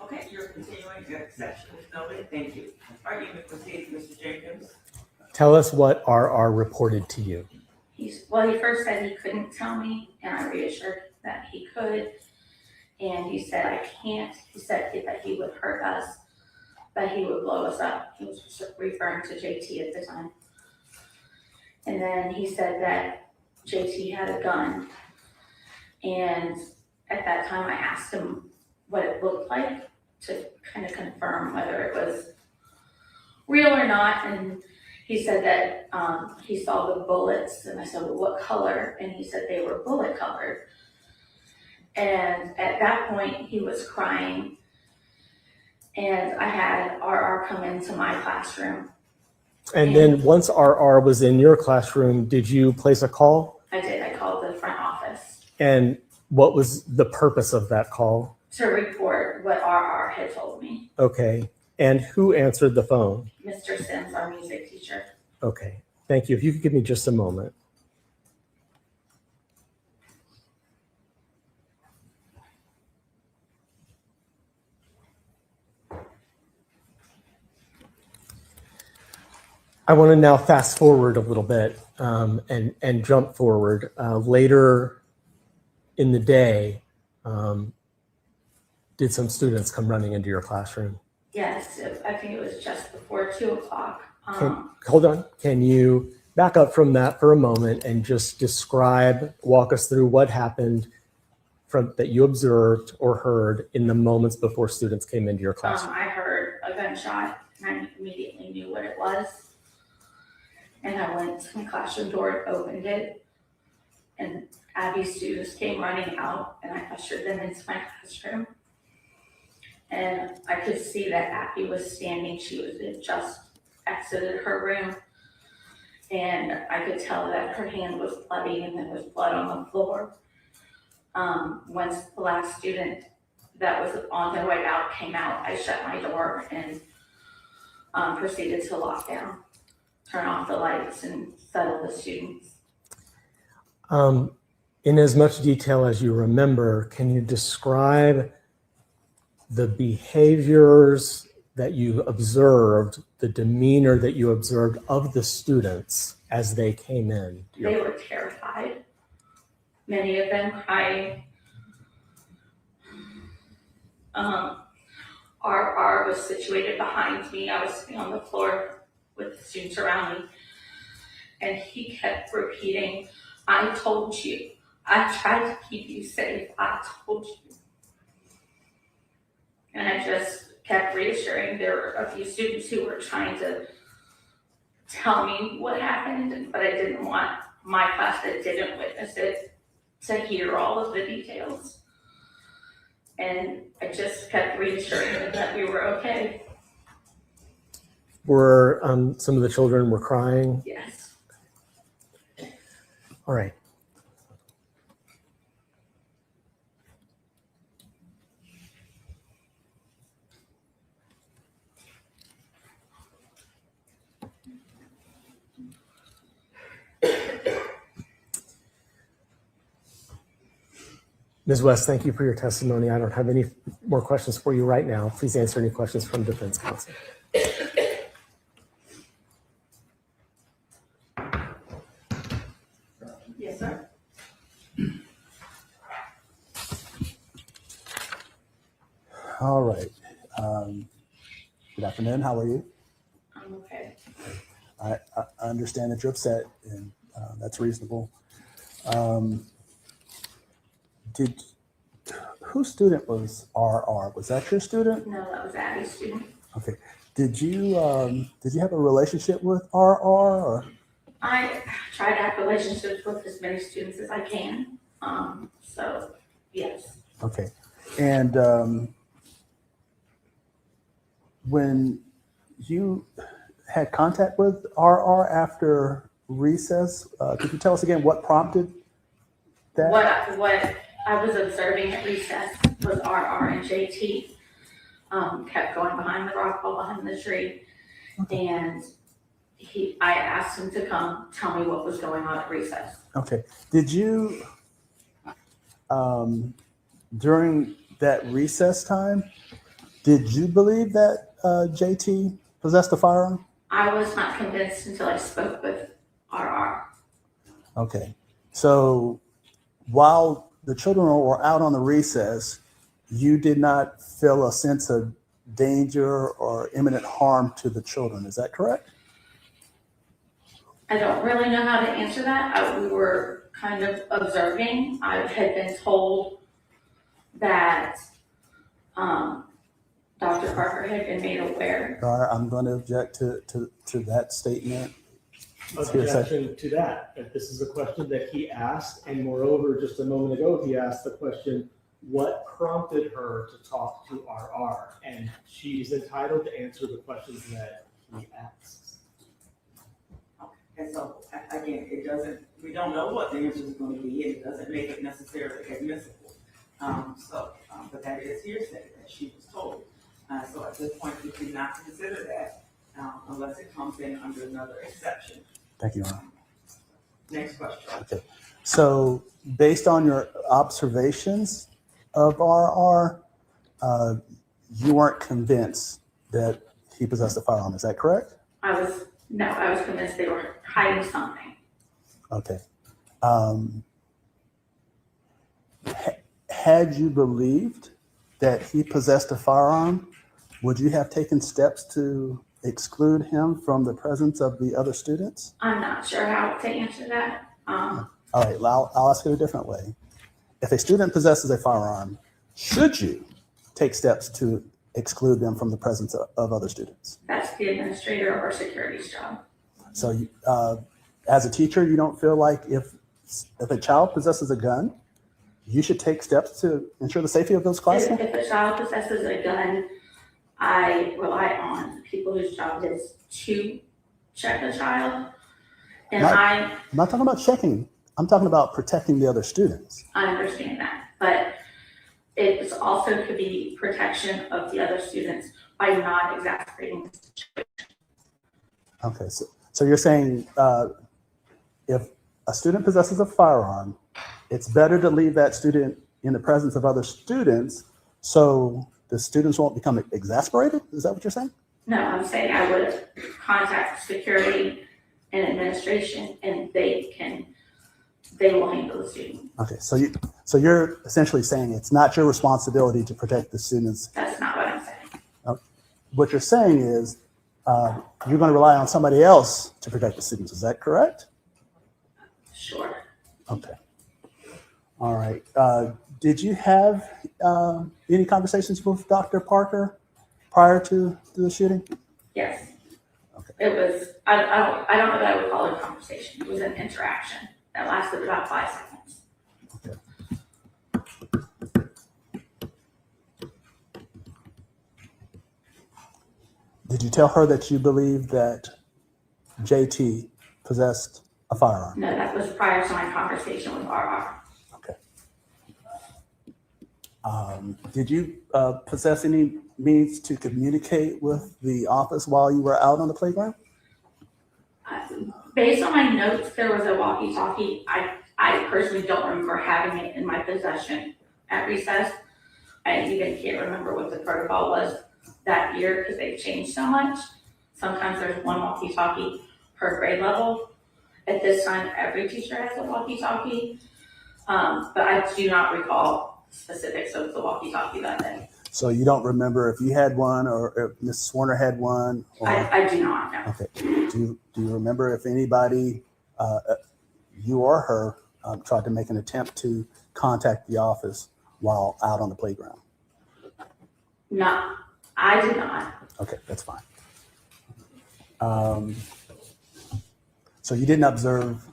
Okay, you're continuing, your exception is noted, thank you. All right, you may proceed, Mr. Jenkins. Tell us what RR reported to you. He first said he couldn't tell me, and I reassured that he could. And he said, I can't. He said that he would hurt us, that he would blow us up. He was referring to JT at the time. And then he said that JT had a gun. And at that time, I asked him what it looked like to kind of confirm whether it was real or not. And he said that he saw the bullets, and I said, well, what color? And he said they were bullet colored. And at that point, he was crying, And I had RR come into my classroom. And then once RR was in your classroom, did you place a call? I did. I called the front office And what was the purpose of that call? to report what RR had told me. Okay. And who answered the phone? Mr. Sims, our music teacher. Okay. Thank you. If you could give me just a moment. I want to now fast forward a little bit and jump forward. Later in the day, did some students come running into your classroom? Yes, I think it was just before 2 o'clock. Hold on. Can you back up from that for a moment and just walk us through what happened that you observed or heard in the moments before students came into your classroom? I heard a gunshot and I immediately knew what it was. And I went to my classroom door, opened it, and Abby's students came running out, and I ushered them into my classroom. And I could see that Abby was standing. She had just exited her room, and I could tell that her hand was bloody and there was blood on the floor. Once the last student that was on their way out came out, I shut my door and proceeded to lock down, turn off the lights, and settle the students. In as much detail as you remember, can you describe the behaviors that you observed, the demeanor that you observed of the students as they came in? They were terrified, many of them crying. RR was situated behind me. I was sitting on the floor with the students around me, and he kept repeating, "I told you. I tried to keep you safe. I told you." And I just kept reassuring. There were a few students who were trying to tell me what happened, but I didn't want my class that didn't witness it to hear all of the details. And I just kept reassuring them that we were okay. Were some of the children were crying? Yes. All right. Ms. West, thank you for your testimony. I don't have any more questions for you right now. Please answer any questions from defense counsel. Yes, sir. All right. Good afternoon. How are you? I'm okay. I understand that you're upset, and that's reasonable. Whose student was RR? Was that your student? No, that was Abby's student. Okay. Did you have a relationship with RR? Or? I try to have relationships with as many students as I can. So yes. Okay. And when you had contact with RR after recess, could you tell us again what prompted that? What I was observing at recess was RR and JT kept going behind the rock wall behind the tree. Okay. And I asked him to come tell me what was going on at recess. Okay. Did you, during that recess time, did you believe that JT possessed a firearm? I was not convinced until I spoke with RR. Okay. So while the children were out on the recess, you did not feel a sense of danger or imminent harm to the children. Is that correct? I don't really know how to answer that. We were kind of observing. I had been told that Dr. Parker had been made aware. All right, I'm going to object to that statement. Objection to that. If this is a question that he asked, and moreover, just a moment ago, he asked the question, what prompted her to talk to RR? And she's entitled to answer the questions that he asks. And so, again, we don't know what the answer is going to be, and it doesn't make it necessarily admissible. But that is hearsay that she was told. So at this point, we do not consider that unless it comes in under another exception. Thank you, Your Honor. Next question. Okay. So based on your observations of RR, you weren't convinced that he possessed a firearm. Is that correct? I was convinced they were hiding something. Okay. Had you believed that he possessed a firearm, would you have taken steps to exclude him from the presence of the other students? I'm not sure how to answer that. All right, well, I'll ask it a different way. If a student possesses a firearm, should you take steps to exclude them from the presence of other students? That's the administrator or security's job. So as a teacher, you don't feel like if a child possesses a gun, you should take steps to ensure the safety of those classrooms? If a child possesses a gun, I rely on people whose job is to check the child. And I'm not talking about checking. I'm talking about protecting the other students. I understand that, but it also could be protection of the other students by not exacerbating the situation. Okay, so you're saying if a student possesses a firearm, it's better to leave that student in the presence of other students so the students won't become exasperated? Is that what you're saying? No, I'm saying I would contact security and administration, and they will handle the student. Okay, so you're essentially saying it's not your responsibility to protect the students. That's not what I'm saying. What you're saying is you're going to rely on somebody else to protect the students. Is that correct? Sure. Okay. All right. Did you have any conversations with Dr. Parker prior to the shooting? Yes. Okay. It was, I don't know that I would call it a conversation. It was an interaction that lasted about 5 seconds. Okay. Did you tell her that you believe that JT possessed a firearm? No, that was prior to my conversation with RR. Okay. Did you possess any means to communicate with the office while you were out on the playground? Based on my notes, there was a walkie-talkie. I personally don't remember having it in my possession at recess. I even can't remember what the protocol was that year because they've changed so much. Sometimes there's one walkie-talkie per grade level. At this time, every teacher has a walkie-talkie, but I do not recall specifics of the walkie-talkie that day. So you don't remember if you had one or if Ms. Zwerner had one? Or... I do not know. Okay. Do you remember if anybody, you or her, tried to make an attempt to contact the office while out on the playground? No, I did not. Okay, that's fine. So you didn't observe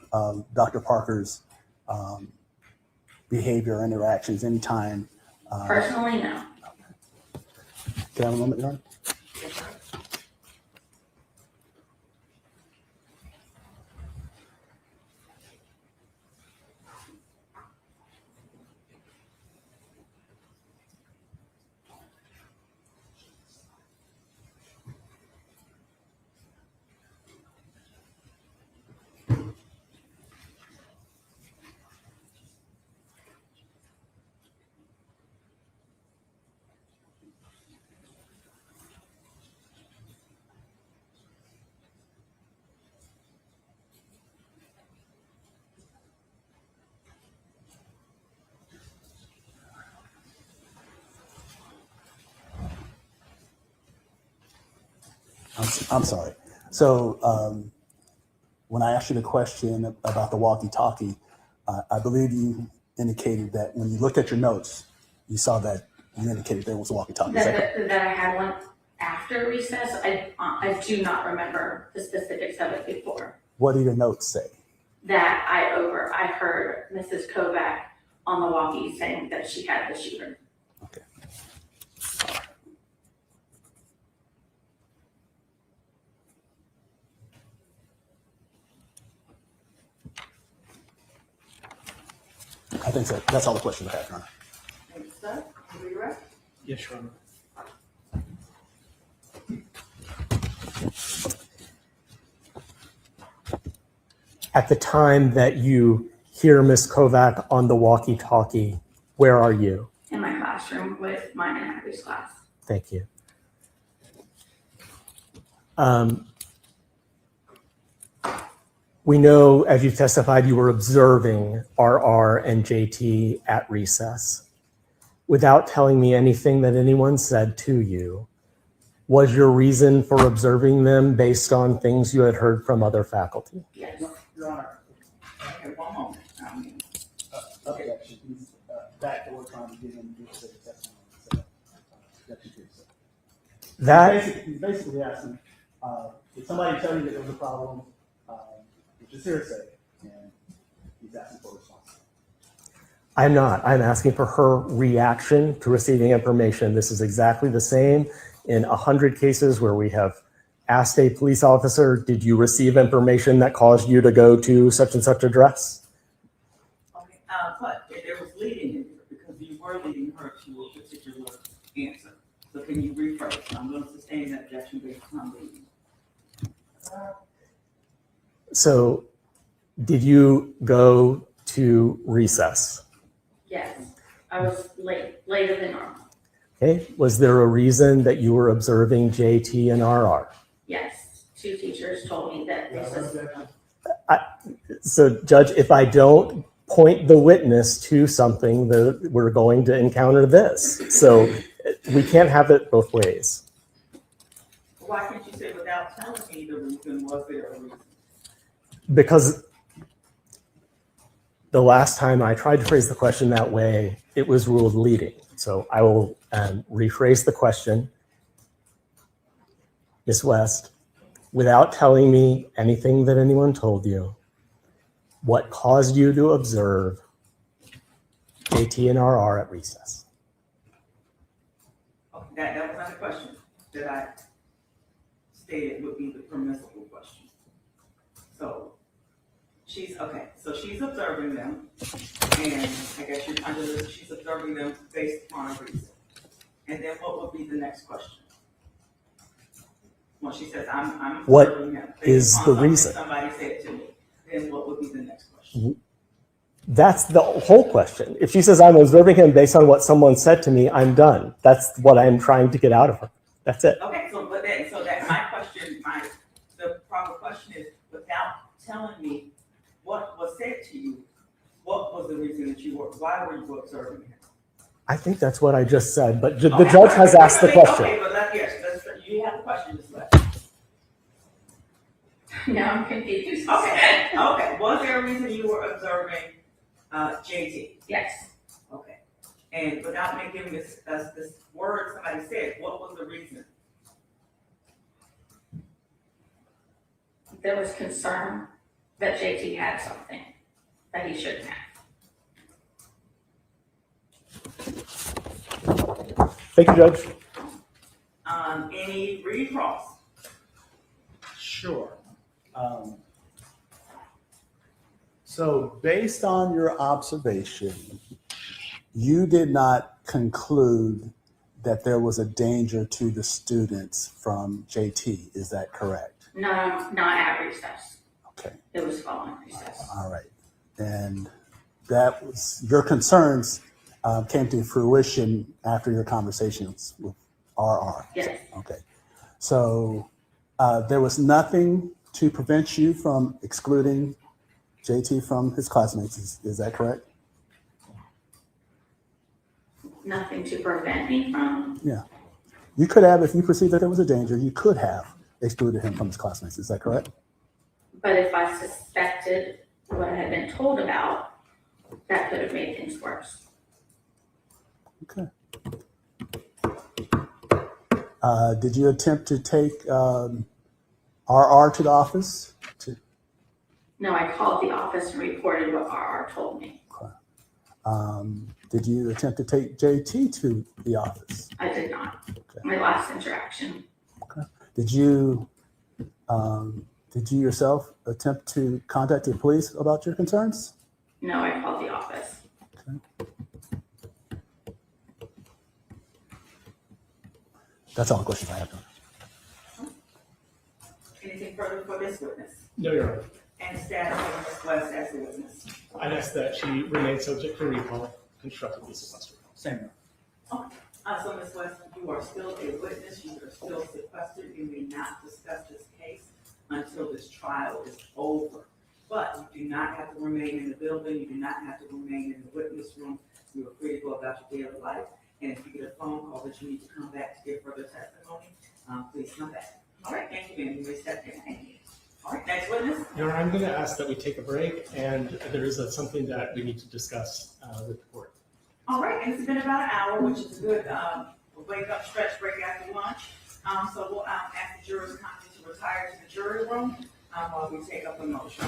Dr. Parker's behavior or interactions anytime? Personally, no. Can I have a moment, Your Honor? I'm sorry. So when I asked you the question about the walkie-talkie, I believe you indicated that when you looked at your notes, you saw that you indicated there was a walkie-talkie. That I had one after recess. I do not remember the specifics of it before. What do your notes say? That I heard Mrs. Kovac on the walkie saying that she had the shooter. Okay. I think that's all the questions I have, Your Honor. Thanks, sir. Redirect? Yes, Your Honor. At the time that you hear Ms. Kovac on the walkie-talkie, where are you? In my classroom with mine and Abby's class. Thank you. We know, as you testified, you were observing RR and JT at recess. Without telling me anything that anyone said to you, was your reason for observing them based on things you had heard from other faculty? Yes. Your Honor, Okay, one moment. objection. He's back to work trying to get him to give the testimony. So, objection to it. That He's basically asking, did somebody tell you that there was a problem, which is hearsay, and he's asking for a response. I'm not. I'm asking for her reaction to receiving information. This is exactly the same in 100 cases where we have asked a police officer, did you receive information that caused you to go to such and such address? Okay, but there was leading in here because you were leading her to a particular answer. So can you rephrase? I'm going to sustain that objection based on leading. So did you go to recess? Yes. I was later than normal. Okay. Was there a reason that you were observing JT and RR? Yes. 2 teachers told me that this is. So Judge, if I don't point the witness to something, we're going to encounter this. So we can't have it both ways. Why can't you say without telling me the reason? Was there a reason? Because the last time I tried to phrase the question that way, it was ruled leading. So I will rephrase the question. Ms. West, without telling me anything that anyone told you, what caused you to observe JT and RR at recess? Okay, that was not a question that I stated would be the permissible question. So she's observing them, and I guess you're under this, she's observing them based upon a reason. And then what would be the next question? Well, she says, I'm What observing them based is upon the something reason? somebody said to me. Then what would be the next question? That's the whole question. If she says I'm observing him based on what someone said to me, I'm done. That's what I'm trying to get out of her. That's it. Okay, so that my question, the proper question is, without telling me what was said to you, what was the reason that why were you observing him? I think that's what I just said, but the judge has asked the question. Okay, but you have the question as well. Now I'm confused. Okay, was there a reason you were observing JT? Yes. Okay, and without me giving this word somebody said, what was the reason? There was concern that JT had something that he shouldn't have. Thank you, Judge. Any recross? Sure. So based on your observation, you did not conclude that there was a danger to the students from JT. Is that correct? No, not at recess. Okay. It was following recess. All right. And that was your concerns came to fruition after your conversations with RR. Yes. Okay. So there was nothing to prevent you from excluding JT from his classmates. Is that correct? Nothing to prevent me from. Yeah. You could have, if you perceived that there was a danger, you could have excluded him from his classmates. Is that correct? But if I suspected what I had been told about, that could have made things worse. Okay. Did you attempt to take RR to the office? No, I called the office and reported what RR told me. Did you attempt to take JT to the office? I did not. Okay. My last interaction. Did you yourself attempt to contact the police about your concerns? No, I called the office. That's all the questions I have. Anything further for this witness? No, Your Honor. And status of Ms. West as a witness? I'd ask that she remain subject to recall, constructively sequestered. Same. So Ms. West, you are still a witness, you are still sequestered, you may not discuss this case until this trial is over. But you do not have to remain in the building, you do not have to remain in the witness room, you are free to go about your daily life. And if you get a phone call that you need to come back to give further testimony, please come back. All right, thank you, ma'am, you may step in. Thank you. All right, next witness. Your Honor, I'm going to ask that we take a break, and there is something that we need to discuss with the court. All right, and it's been about an hour, which is a good wake up stretch break after lunch. So we'll ask the jurors to retire to the jury room while we take up a motion.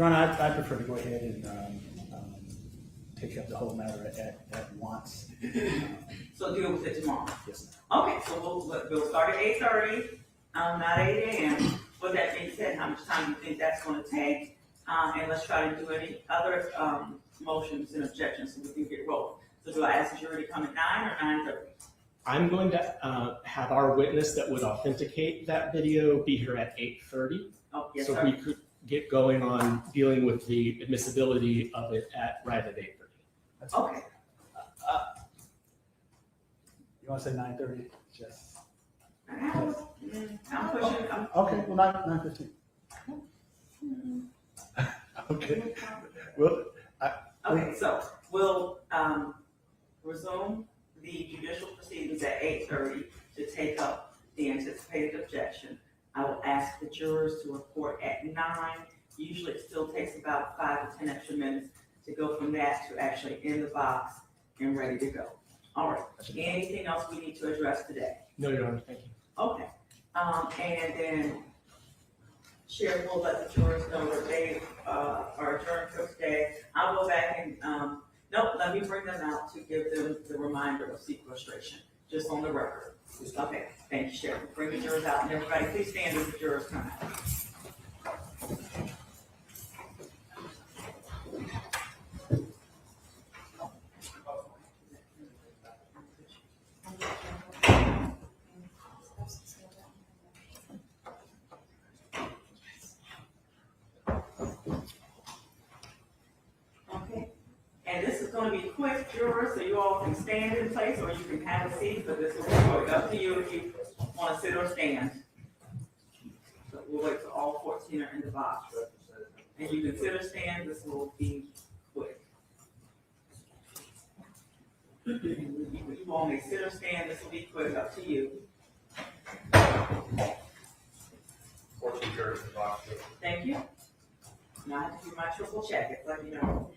Your Honor, I prefer to go ahead and take up the whole matter at once. So deal with it tomorrow. Yes, Okay, so we'll start at 8:30, not 8 a.m. With that being said, how much time do you think that's gonna take? And let's try to do any other, motions and objections so we can get rolling. So do I ask the jury to come at 9 or 9:30? I'm going to have our witness that would authenticate that video be here at 8:30. Oh, yes, So sir. we could get going on dealing with the admissibility of it right at 8:30. Okay, You wanna say 9:30? Just. I'm pushing, Okay, well, 9:15. Okay, well, okay, so we'll, resume the judicial proceedings at 8:30 to take up the anticipated objection. I will ask the jurors to report at 9. Usually it still takes about 5 to 10 extra minutes to go from that to actually in the box and ready to go. All right, anything else we need to address today? No, Your Honor, thank you. Okay, and then Sheriff will let the jurors know that they, are adjourned for today. I'll go back and, nope, let me bring them out to give them the reminder of sequestration, just on the record. Okay, thank you, Sheriff. Bring the jurors out, and everybody, please stand as the jurors come out. Okay, and this is gonna be quick, jurors, so you all can stand in place or you can have a seat, but this will be quick. Up to you if you wanna sit or stand. So we'll wait till all 14 are in the box. And you can sit or stand, this will be quick. You all may sit or stand, this will be quick, up to you. 14 jurors in the box. Thank you. Now I have to do my triple check, it's let you know.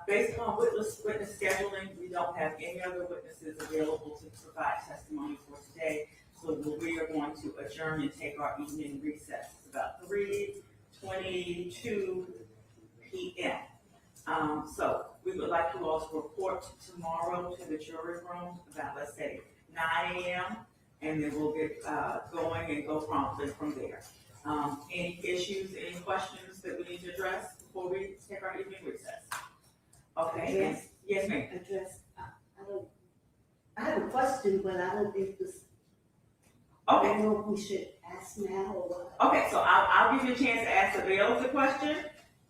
Based on witness scheduling, we don't have any other witnesses available to provide testimony for today. So we are going to adjourn and take our evening recess. It's about 3:22 p.m. So we would like you all to report tomorrow to the jury room about, let's say, 9 a.m. And then we'll get going and go promptly from there. Any issues, any questions that we need to address before we take our evening recess? Okay, yes, ma'am. I have a question, but I don't think this, I Okay, don't know if we should ask now or what. okay, so I'll give you a chance to ask the bailiff the question,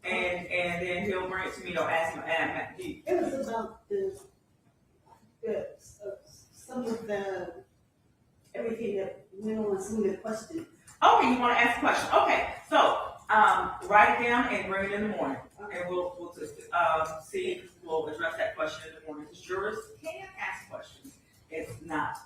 and then he'll bring it to me or ask him, It was about some of the, everything that went on, some of the questions. okay, you wanna ask a question, okay, so, write it down and bring it in the morning. And we'll just, we'll address that question in the morning, because jurors can ask questions. It's not,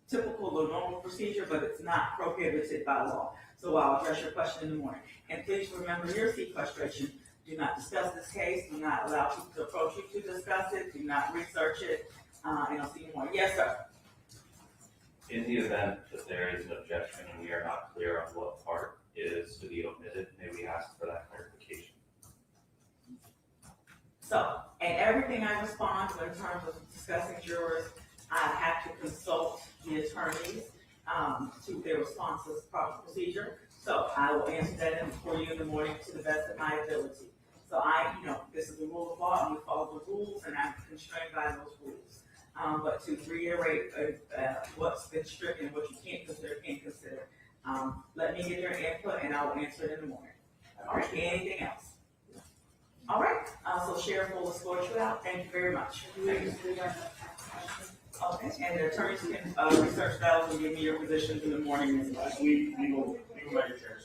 typical or normal procedure, but it's not prohibited by law. So I'll address your question in the morning. And please remember your sequestration. Do not discuss this case, do not allow people to approach you to discuss it, do not research it, and I'll see you in the morning. Yes, sir. In the event that there is an objection and we are not clear on what part is to be omitted, may we ask for that clarification? So, and everything I respond to in terms of discussing jurors, I have to consult the attorneys to their responses, proper procedure. So I will answer that for you in the morning to the best of my ability. So this is the rule of law and we follow the rules and I'm constrained by those rules. But to reiterate what's been stricken and what you can't consider, let me get your input and I will answer it in the morning. All right, anything else? All right, so Sheriff will escort you out. Thank you very much. Thank you. Okay, and the attorneys can research those and give me your positions in the morning as well. We will make chairs.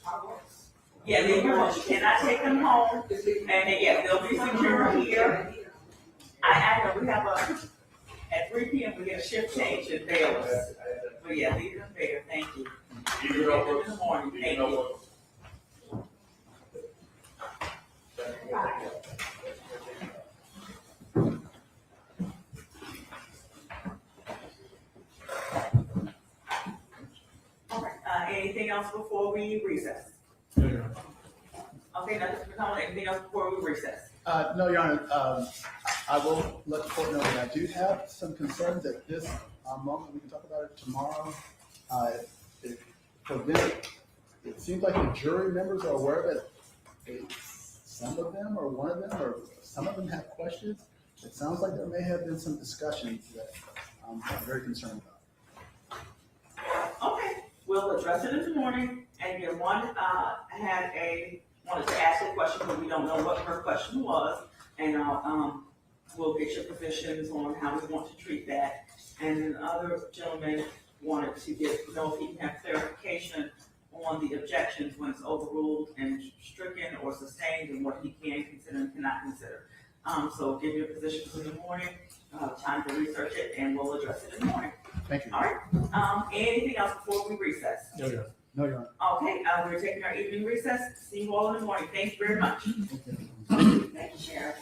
Yeah, leave your home. You cannot take them home. And then, they'll be secure here. I know we have at 3 p.m. we get a shift change at Bayless. But yeah, leave them there. Thank you. Leave your notebooks. In the morning. Thank you. All right, anything else before we recess? No, Your Honor. Okay, nothing to comment, anything else before we recess? No, Your Honor, I will let the court know that I do have some concerns at this moment. We can talk about it tomorrow. For them, it seems like the jury members are aware that some of them, or one of them, or some of them have questions. It sounds like there may have been some discussions that I'm very concerned about. Okay, we'll address it in the morning, and again, one, wanted to ask a question, but we don't know what her question was, and we'll get your positions on how we want to treat that. And then the other gentleman wanted to know if he can have clarification on the objections when it's overruled and stricken or sustained, and what he can consider and cannot consider. So give your positions in the morning, time to research it, and we'll address it in the morning. Thank you. All right, anything else before we recess? No, Your Honor. Okay, we're taking our evening recess. See you all in the morning. Thank you very much. Thank you, Sheriff.